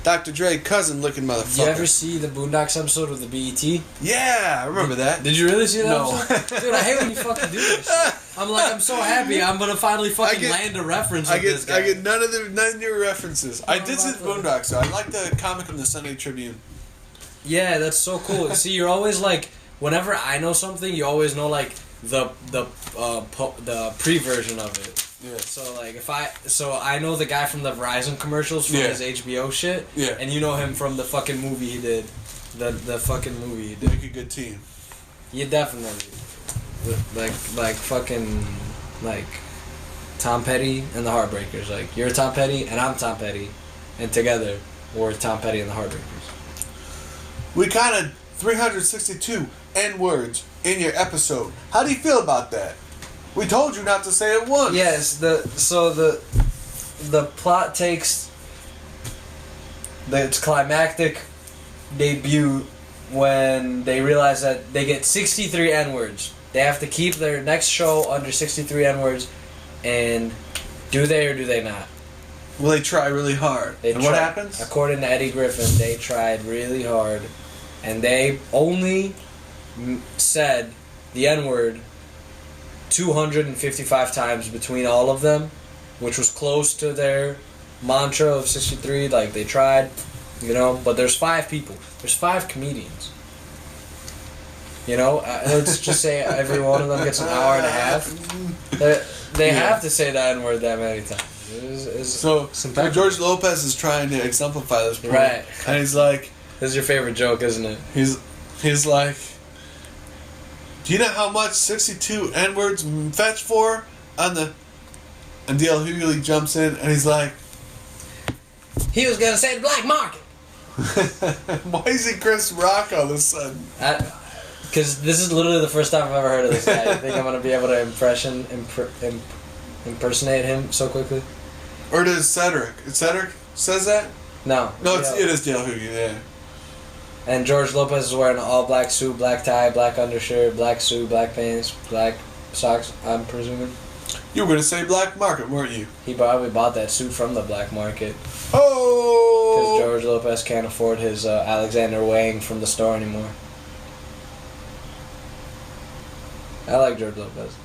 Dr. Dre cousin-looking motherfucker. You ever see the Boondocks episode of the BET? Yeah, I remember that. Did you really see that No. episode? Dude, I hate when you fucking do this shit. I'm so happy. I'm gonna finally fucking land a reference with this guy. I get none of your references. I did see the Boondocks, though. I like the comic in the Sunday Tribune. Yeah, that's so cool. See, you're always like, whenever I know something, you always know like the pre-version of it. Yeah. So I know the guy from the Verizon commercials from his HBO shit. Yeah. And you know him from the fucking movie he did. The fucking movie he did. Make a good team. Yeah, definitely. Like fucking like Tom Petty and the Heartbreakers. Like you're Tom Petty and I'm Tom Petty, and together we're Tom Petty and the Heartbreakers. We counted 362 N-words in your episode. How do you feel about that? We told you not to say it once. Yes, the plot takes its climactic debut when they realize that they get 63 N-words. They have to keep their next show under 63 N-words, and do they or do they not? Well, they try really hard. What happens? According to Eddie Griffin, they tried really hard, and they only said the N-word 255 times between all of them, which was close to their mantra of 63. Like, they tried, but there's 5 people. There's 5 comedians. Let's just say every one of them gets an hour and a half. They have to say the N-word that many times. So George Lopez is trying to exemplify this point. Right. And he's like... This is your favorite joke, isn't it? He's like... Do you know how much 62 N-words fetch for on the... And D.L. Hughley jumps in and he's like... He was gonna say the black market. Why is he Chris Rock all of a sudden? Because this is literally the first time I've ever heard of this guy. I think I'm gonna be able to impersonate him so quickly. Or does Cedric? Cedric says that? No. No, it is D.L. Hughley, yeah. And George Lopez is wearing an all-black suit, black tie, black undershirt, black suit, black pants, black socks, I'm presuming. You were going to say black market, weren't you? He probably bought that suit from the black market. Oh! Because George Lopez can't afford his Alexander Wang from the store anymore. I like George Lopez.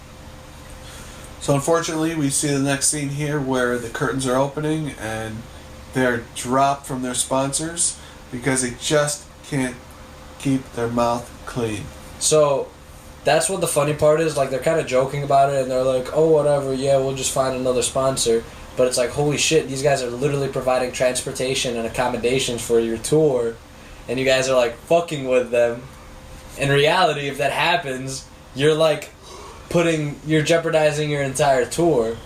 So unfortunately, we see the next scene here where the curtains are opening and they're dropped from their sponsors because they just can't keep their mouth clean. So that's what the funny part is. Like, they're kind of joking about it and they're like, oh, whatever, yeah, we'll just find another sponsor. But it's like, holy shit, these guys are literally providing transportation and accommodations for your tour, and you guys are like fucking with them. In reality, if that happens, you're like you're jeopardizing your entire tour.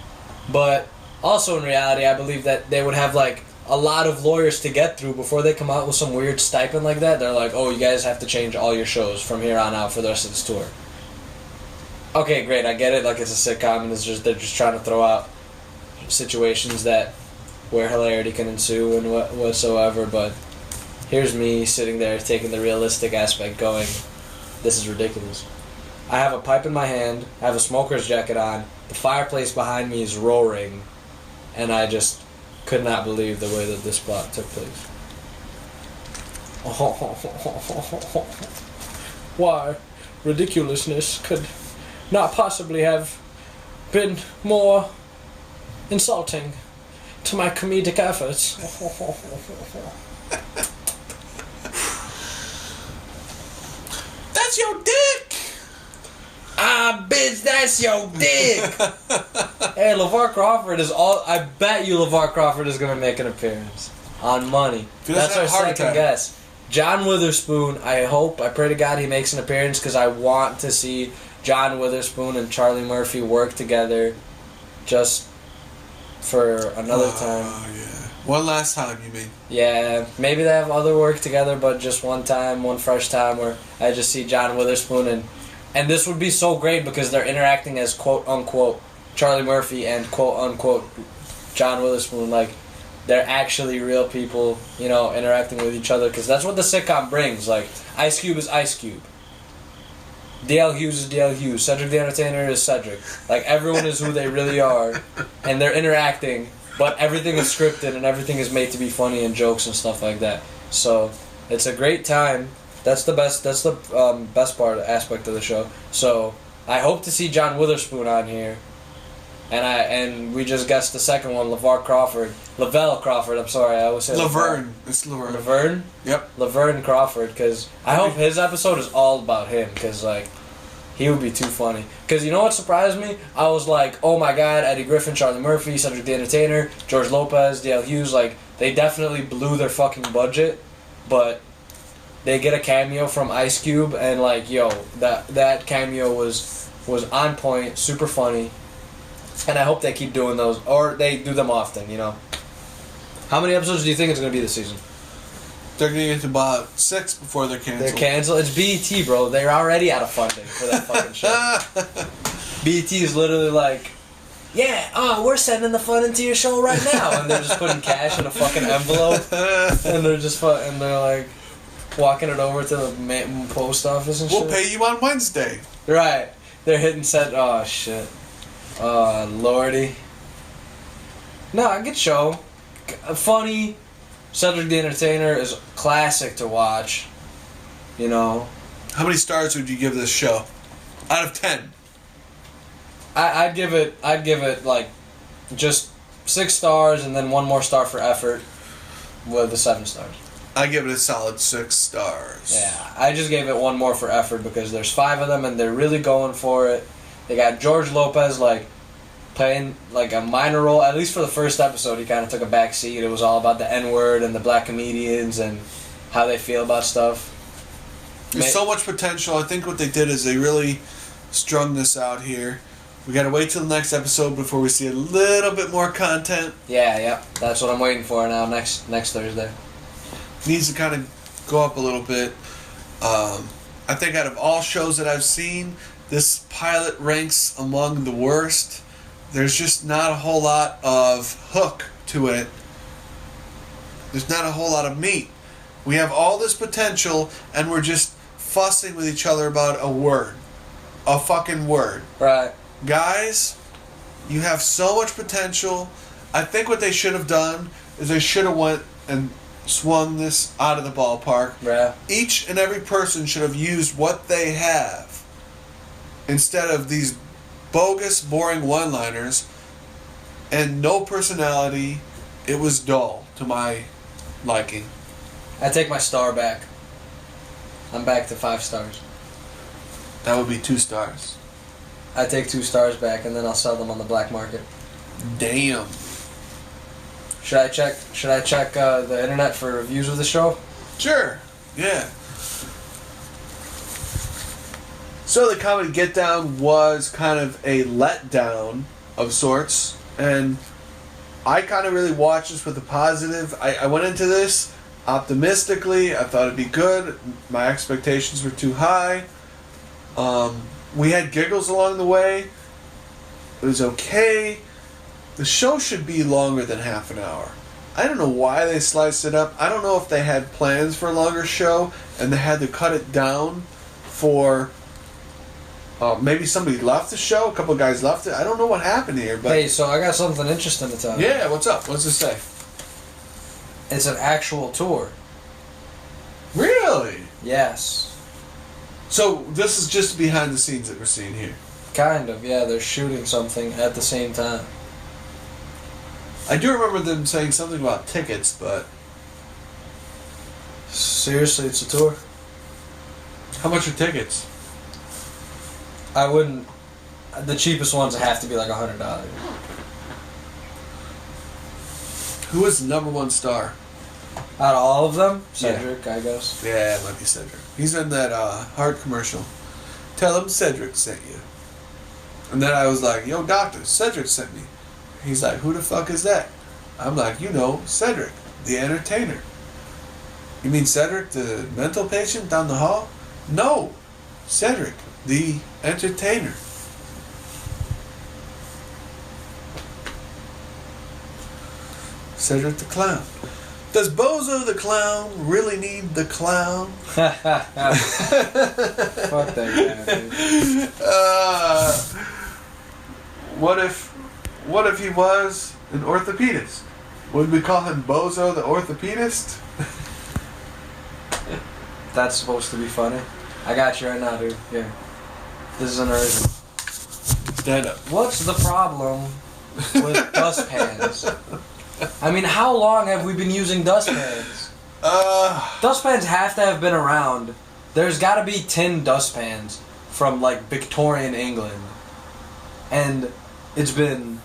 But also in reality, I believe that they would have like a lot of lawyers to get through before they come out with some weird stipend like that. They're like, oh, you guys have to change all your shows from here on out for the rest of this tour. Okay, great, I get it. Like, it's a sitcom, and they're just trying to throw out situations where hilarity can ensue and whatsoever. But here's me sitting there taking the realistic aspect, going, this is ridiculous. I have a pipe in my hand. I have a smoker's jacket on. The fireplace behind me is roaring, and I just could not believe the way that this plot took place. Why, ridiculousness could not possibly have been more insulting to my comedic efforts. That's your dick! Ah, bitch, that's your dick! Hey, LeVar Crawford is I bet you LeVar Crawford is going to make an appearance on Money. That's our second guess. John Witherspoon, I pray to God he makes an appearance, because I want to see John Witherspoon and Charlie Murphy work together just for another time. Oh, yeah. One last time, you mean? Yeah, maybe they have other work together, but just one time, one fresh time where I just see John Witherspoon and this would be so great because they're interacting as quote-unquote Charlie Murphy and quote-unquote John Witherspoon. Like, they're actually real people, interacting with each other, because that's what the sitcom brings. Like, Ice Cube is Ice Cube. D.L. Hughes is D.L. Hughes. Cedric the Entertainer is Cedric. Like, everyone is who they really are, and they're interacting but everything is scripted and everything is made to be funny and jokes and stuff like that. So it's a great time. That's the best. That's the best aspect of the show. So I hope to see John Witherspoon on here, and we just guessed the second one, Lavelle Crawford. I'm sorry, I always say Laverne. It's Laverne. Laverne. Yep. Laverne Crawford, because I hope his episode is all about him, because like he would be too funny. Because you know what surprised me? I was like, oh my god, Eddie Griffin, Charlie Murphy, Cedric the Entertainer, George Lopez, D.L. Hughes, like they definitely blew their fucking budget, but they get a cameo from Ice Cube, and like, yo, that cameo was on point, super funny, and I hope they keep doing those, or they do them often, you know. How many episodes do you think it's going to be this season? They're going to get to about 6 before they're canceled. They're canceled? It's BET, bro. They're already out of funding for that fucking show. BET is literally like, yeah, we're sending the funding to your show right now, and they're just putting cash in a fucking envelope, and they're like walking it over to the post office and shit. We'll pay you on Wednesday. Right. They're hitting set. Oh, shit. Lordy. No, a good show. Funny. Cedric the Entertainer is classic to watch. You know. How many stars would you give this show? Out of 10. I'd give it like just 6 stars and then 1 more star for effort with the 7 stars. I give it a solid 6 stars. Yeah, I just gave it 1 more for effort because there's 5 of them and they're really going for it. They got George Lopez like playing like a minor role, at least for the first episode. He kind of took a back seat. It was all about the N-word and the black comedians and how they feel about stuff. There's so much potential. I think what they did is they really strung this out here. We gotta wait till the next episode before we see a little bit more content. Yeah, that's what I'm waiting for now. Next Thursday. Needs to kind of go up a little bit. I think out of all shows that I've seen, this pilot ranks among the worst. There's just not a whole lot of hook to it. There's not a whole lot of meat. We have all this potential, and we're just fussing with each other about a word. A fucking word. Right. Guys, you have so much potential. I think what they should have done is they should have went and swung this out of the ballpark. Yeah. Each and every person should have used what they have instead of these bogus, boring one-liners and no personality. It was dull to my liking. I take my star back. I'm back to 5 stars. That would be 2 stars. I take 2 stars back and then I'll sell them on the black market. Damn. Should I check the internet for reviews of the show? Sure. Yeah. So the comedy Get Down was kind of a letdown of sorts, and I kind of really watched this with a positive. I went into this optimistically. I thought it'd be good. My expectations were too high. We had giggles along the way. It was okay. The show should be longer than half an hour. I don't know why they sliced it up. I don't know if they had plans for a longer show and they had to cut it down for... maybe somebody left the show. A couple of guys left it. I don't know what happened here. But hey, so I got something interesting to tell you. Yeah, what's up? What's it say? It's an actual tour. Really? Yes. So this is just behind the scenes that we're seeing here. Kind of, yeah. They're shooting something at the same time. I do remember them saying something about tickets, but... Seriously, it's a tour? How much are tickets? I wouldn't... The cheapest ones have to be like $100. Who was the number 1 star? Out of all of them? Cedric, I guess. Yeah, it might be Cedric. He's in that heart commercial. Tell him Cedric sent you. And then I was like, yo, doctor, Cedric sent me. He's like, who the fuck is that? I'm like, you know, Cedric, the entertainer. You mean Cedric, the mental patient down the hall? No, Cedric, the entertainer. Cedric the clown. Does Bozo the clown really need the clown? Fuck that guy, dude. What if he was, An orthopedist. Would we call him Bozo the orthopedist? That's supposed to be funny. I got you right now, dude. Here. This is an urgent. Stand up. What's the problem with dustpans? I mean, how long have we been using dustpans? Dustpans have to have been around. There's got to be tin dustpans from like Victorian England. And it's been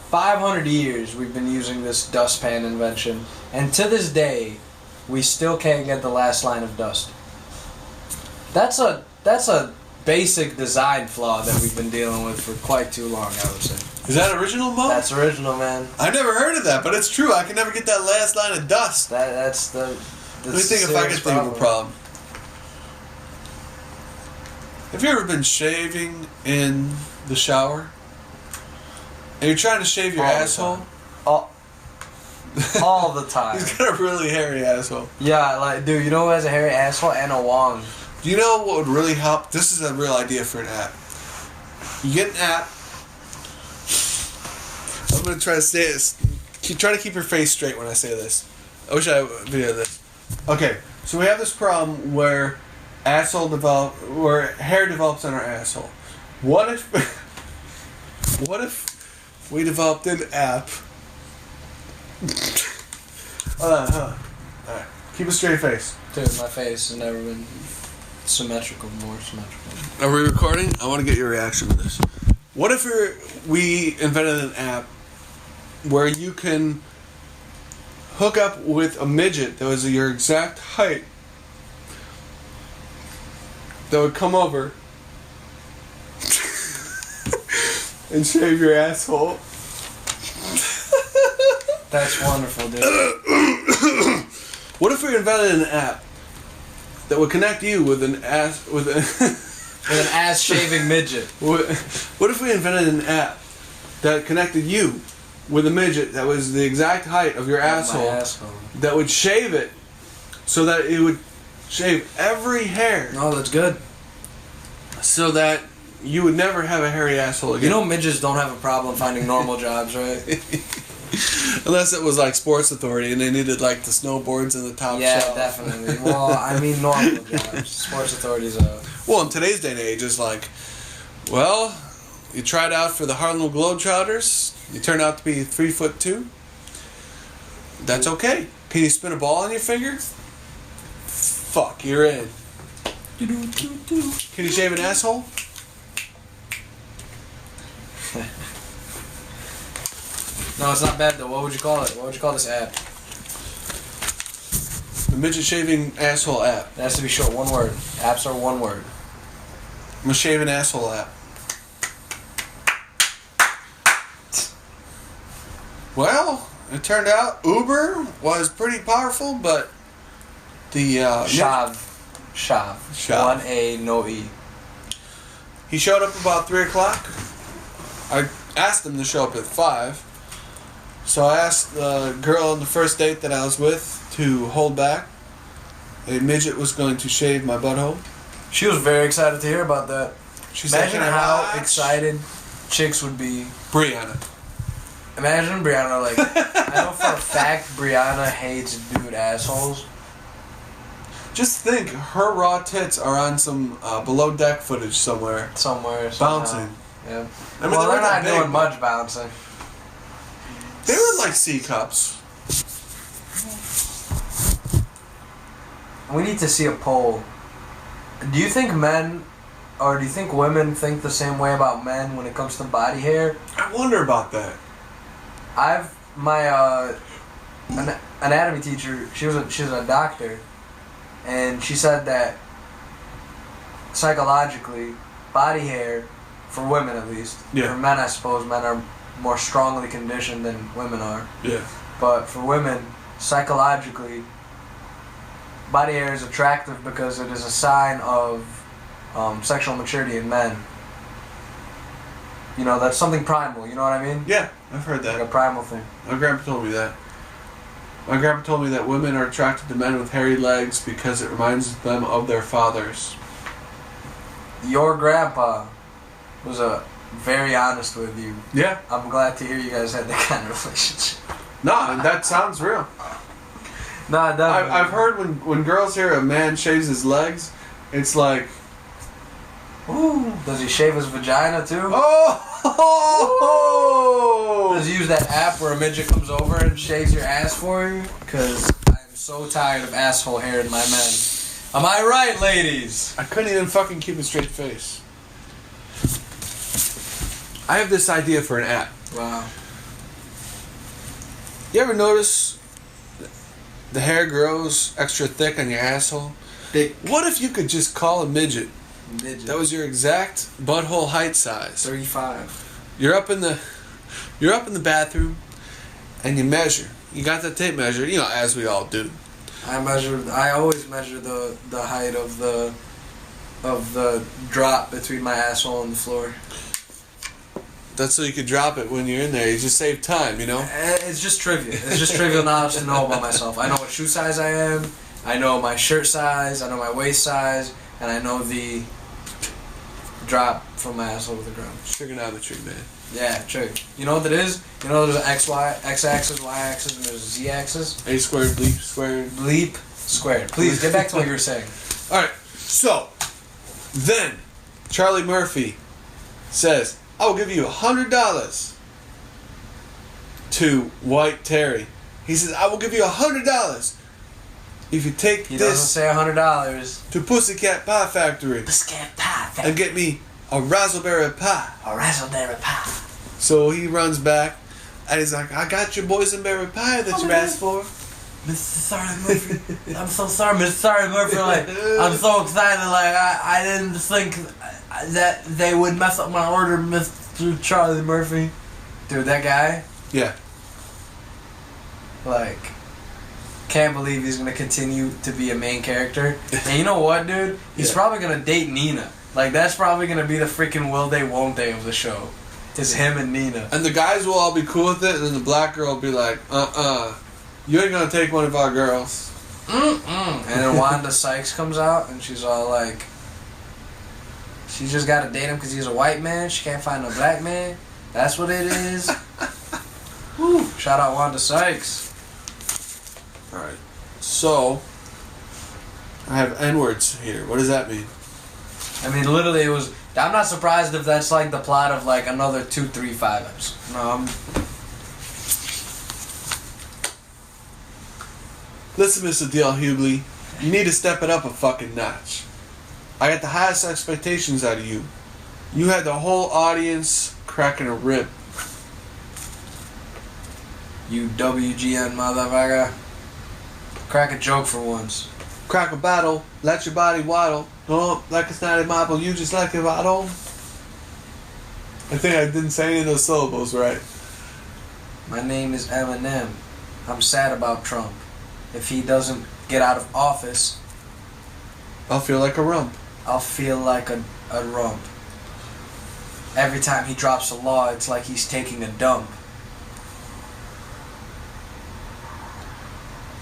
500 years we've been using this dustpan invention. And to this day, we still can't get the last line of dust. That's a basic design flaw that we've been dealing with for quite too long, I would say. Is that original, Mo? That's original, man. I've never heard of that, but it's true. I can never get that last line of dust. That's the. Let me think if I can think of a problem. Have you ever been shaving in the shower? And you're trying to shave your asshole? All the time. He's got a really hairy asshole. Yeah, like, dude, you know who has a hairy asshole? Anna Wong. Do you know what would really help? This is a real idea for an app. You get an app. I'm going to try to say this. Try to keep your face straight when I say this. I wish I videoed this. Okay, so we have this problem where where hair develops on our asshole. What if we developed an app? Hold on, Alright. Keep a straight face. Dude, my face has never been more symmetrical. Are we recording? I want to get your reaction to this. What if we invented an app where you can hook up with a midget that was your exact height that would come over and shave your asshole? That's wonderful, dude. What if we invented an app that would connect you with an ass with an ass shaving midget? What if we invented an app that connected you with a midget that was the exact height of your asshole, that would shave it so that it would shave every hair? Oh, that's good. So that you would never have a hairy asshole again. You know midgets don't have a problem finding normal jobs, right? Unless it was like Sports Authority and they needed like the snowboards and the top yeah, shelf. Definitely. Well, I mean normal jobs. Sports Authority's a... Well, in today's day and age, it's like, well, you tried out for the Harlem Globetrotters. You turned out to be 3'2". That's okay. Can you spin a ball on your finger? Fuck, you're in. Can you shave an asshole? No, it's not bad though. What would you call it? What would you call this app? The midget shaving asshole app. It has to be short. One word. Apps are one word. I'm a shaving asshole app. Well, it turned out Uber was pretty powerful, but the Shav. 1A, no E. He showed up about 3 o'clock. I asked him to show up at 5. So I asked the girl on the first date that I was with to hold back. A midget was going to shave my butthole. She was very excited to hear about that. She Imagine said, how excited chicks would be. Brianna. Imagine Brianna, like, I know for a fact Brianna hates dude assholes. Just think, her raw tits are on some below deck footage somewhere. Bouncing. Yeah. I mean, well, they're not big, doing much bouncing. They were like C cups. We need to see a poll. Do you think men, or do you think women think the same way about men when it comes to body hair? I wonder about that. My anatomy teacher, she was a doctor, and she said that psychologically, body hair, for women at least, yeah. For men I suppose men are more strongly conditioned than women are. Yeah. But for women, psychologically, body hair is attractive because it is a sign of sexual maturity in men. You know, that's something primal, you know what I mean? Yeah, I've heard that. Like a primal thing. My grandpa told me that. My grandpa told me that women are attracted to men with hairy legs because it reminds them of their fathers. Your grandpa was a very honest with you. Yeah. I'm glad to hear you guys had that kind of relationship. No, that sounds real. Nah, definitely. I've heard when girls hear a man shaves his legs, it's like, Ooh, does he shave his vagina too? oh! Does he use that app where a midget comes over and shaves your ass for you? Because I'm so tired of asshole hair in my men. Am I right, ladies? I couldn't even fucking keep a straight face. I have this idea for an app. Wow. You ever notice the hair grows extra thick on your asshole? What if you could just call a midget? That was your exact butthole height size. 35. You're up in the bathroom, and you measure. You got the tape measure, as we all do. I always measure the height of the drop between my asshole and the floor. That's so you can drop it when you're in there. You just save time, It's just trivial. It's just trivial knowledge to know about myself. I know what shoe size I am. I know my shirt size. I know my waist size, and I know the drop from my asshole to the ground. Trigonometry, man. Yeah, true. You know what that is? You know there's an x-axis, y-axis, and there's a z-axis? A squared, bleep squared. Bleep squared. Please, get back to what you were saying. Alright, so, then, Charlie Murphy says, I will give you $100 to White Terry. He says, I will give you $100 if you take He doesn't this say $100. to Pussycat Pie Factory Pussycat Pie and get me a raspberry pie. A raspberry pie. So he runs back and he's like, I got your boysenberry pie that you asked for. Mr. Sarah Murphy. I'm so sorry, Mr. Sarah Murphy. Like, I'm so excited. Like, I didn't think that they would mess up my order, Mr. Charlie Murphy. Dude, that guy, Yeah. like, can't believe he's gonna continue to be a main character. And you know what, dude? He's probably gonna date Nina. Like, that's probably gonna be the freaking will they, won't they of the show. It's him and Nina. And the guys will all be cool with it, and then the black girl will be like, you ain't gonna take one of our girls. And then Wanda Sykes comes out, and she's all like, she just gotta date him because he's a white man. She can't find a black man. That's what it is. Woo. Shout out Wanda Sykes. Alright. So, I have N-words here. What does that mean? I mean, literally, it was. I'm not surprised if that's like the plot of like another 2, 3, 5 episodes. No, Listen, Mr. D.L. Hughley, you need to step it up a fucking notch. I got the highest expectations out of you. You had the whole audience cracking a rib. You WGN motherfucker. Crack a joke for once. Crack a bottle, let your body waddle. Oh, like it's not a marble, you just like a bottle. I think I didn't say any of those syllables right. My name is Eminem. I'm sad about Trump. If he doesn't get out of office, I'll feel like a rump. I'll feel like a rump. Every time he drops a law, it's like he's taking a dump.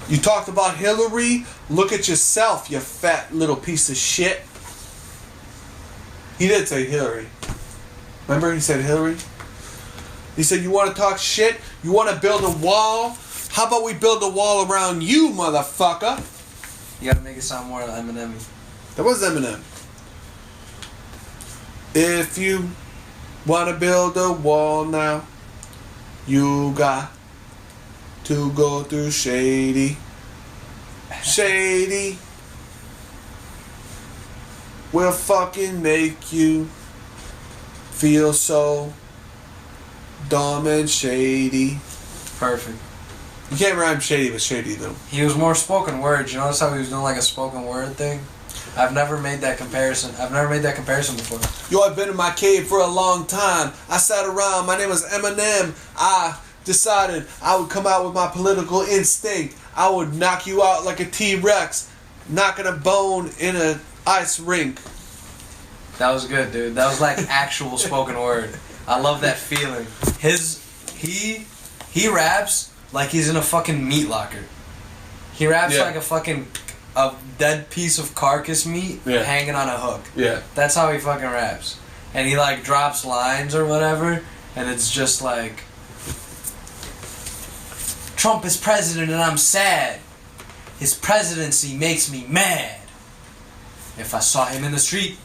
You talked about Hillary? Look at yourself, you fat little piece of shit. He did say Hillary. Remember he said Hillary? He said, you want to talk shit? You want to build a wall? How about we build a wall around you, motherfucker? You gotta make it sound more Eminem. That was Eminem. If you want to build a wall now, you got to go through Shady. Shady will fucking make you feel so dumb and shady. Perfect. You can't rhyme shady with shady though. He was more spoken word. You notice how he was doing like a spoken word thing? I've never made that comparison. Before. Yo, I've been in my cave for a long time. I sat around. My name was Eminem. I decided I would come out with my political instinct. I would knock you out like a T-Rex, knocking a bone in a ice rink. That was good, dude. That was like actual spoken word. I love that feeling. He raps like he's in a fucking meat locker. He raps like a dead piece of carcass meat hanging on a hook. Yeah. That's how he fucking raps. and he like drops lines or whatever, and it's just like, Trump is president and I'm sad. His presidency makes me mad. If I saw him in the street,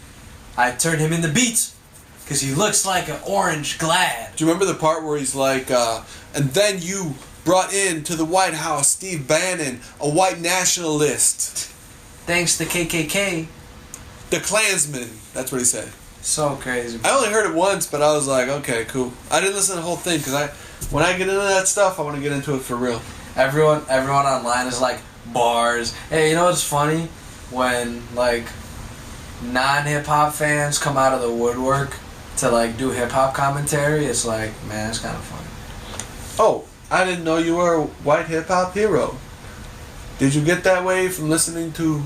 I'd turn him into beats, because he looks like an orange glad. Do you remember the part where he's like, and then you brought in to the White House Steve Bannon, a white nationalist. Thanks to KKK. The Klansman. That's what he said. So crazy. I only heard it once, but I was like, okay, cool. I didn't listen to the whole thing, because when I get into that stuff, I want to get into it for real. Everyone online is like, bars. Hey, you know what's funny? When, like, non-hip-hop fans come out of the woodwork to, like, do hip-hop commentary, it's like, man, it's kind of funny. Oh, I didn't know you were a white hip-hop hero. Did you get that way from listening to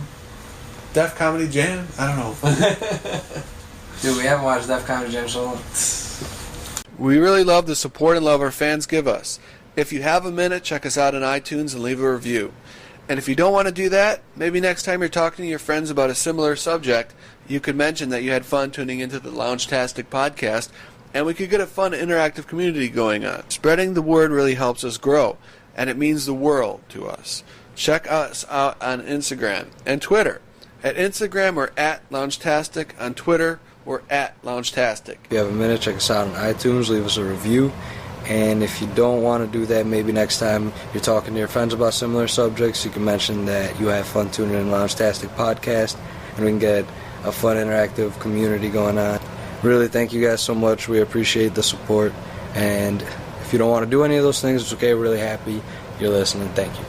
Def Comedy Jam? I don't know. Dude, we haven't watched Def Comedy Jam so long. We really love the support and love our fans give us. If you have a minute, check us out on iTunes and leave a review. And if you don't want to do that, maybe next time you're talking to your friends about a similar subject, you could mention that you had fun tuning into the Loungtastic podcast, and we could get a fun interactive community going on. Spreading the word really helps us grow, and it means the world to us. Check us out on Instagram and Twitter. At Instagram, we're at Loungtastic. On Twitter, we're at Loungtastic. If you have a minute, check us out on iTunes, leave us a review. And if you don't want to do that, maybe next time you're talking to your friends about similar subjects, you can mention that you have fun tuning in Loungtastic podcast, and we can get a fun interactive community going on. Really, thank you guys so much. We appreciate the support. And if you don't want to do any of those things, it's okay. We're really happy you're listening. Thank you.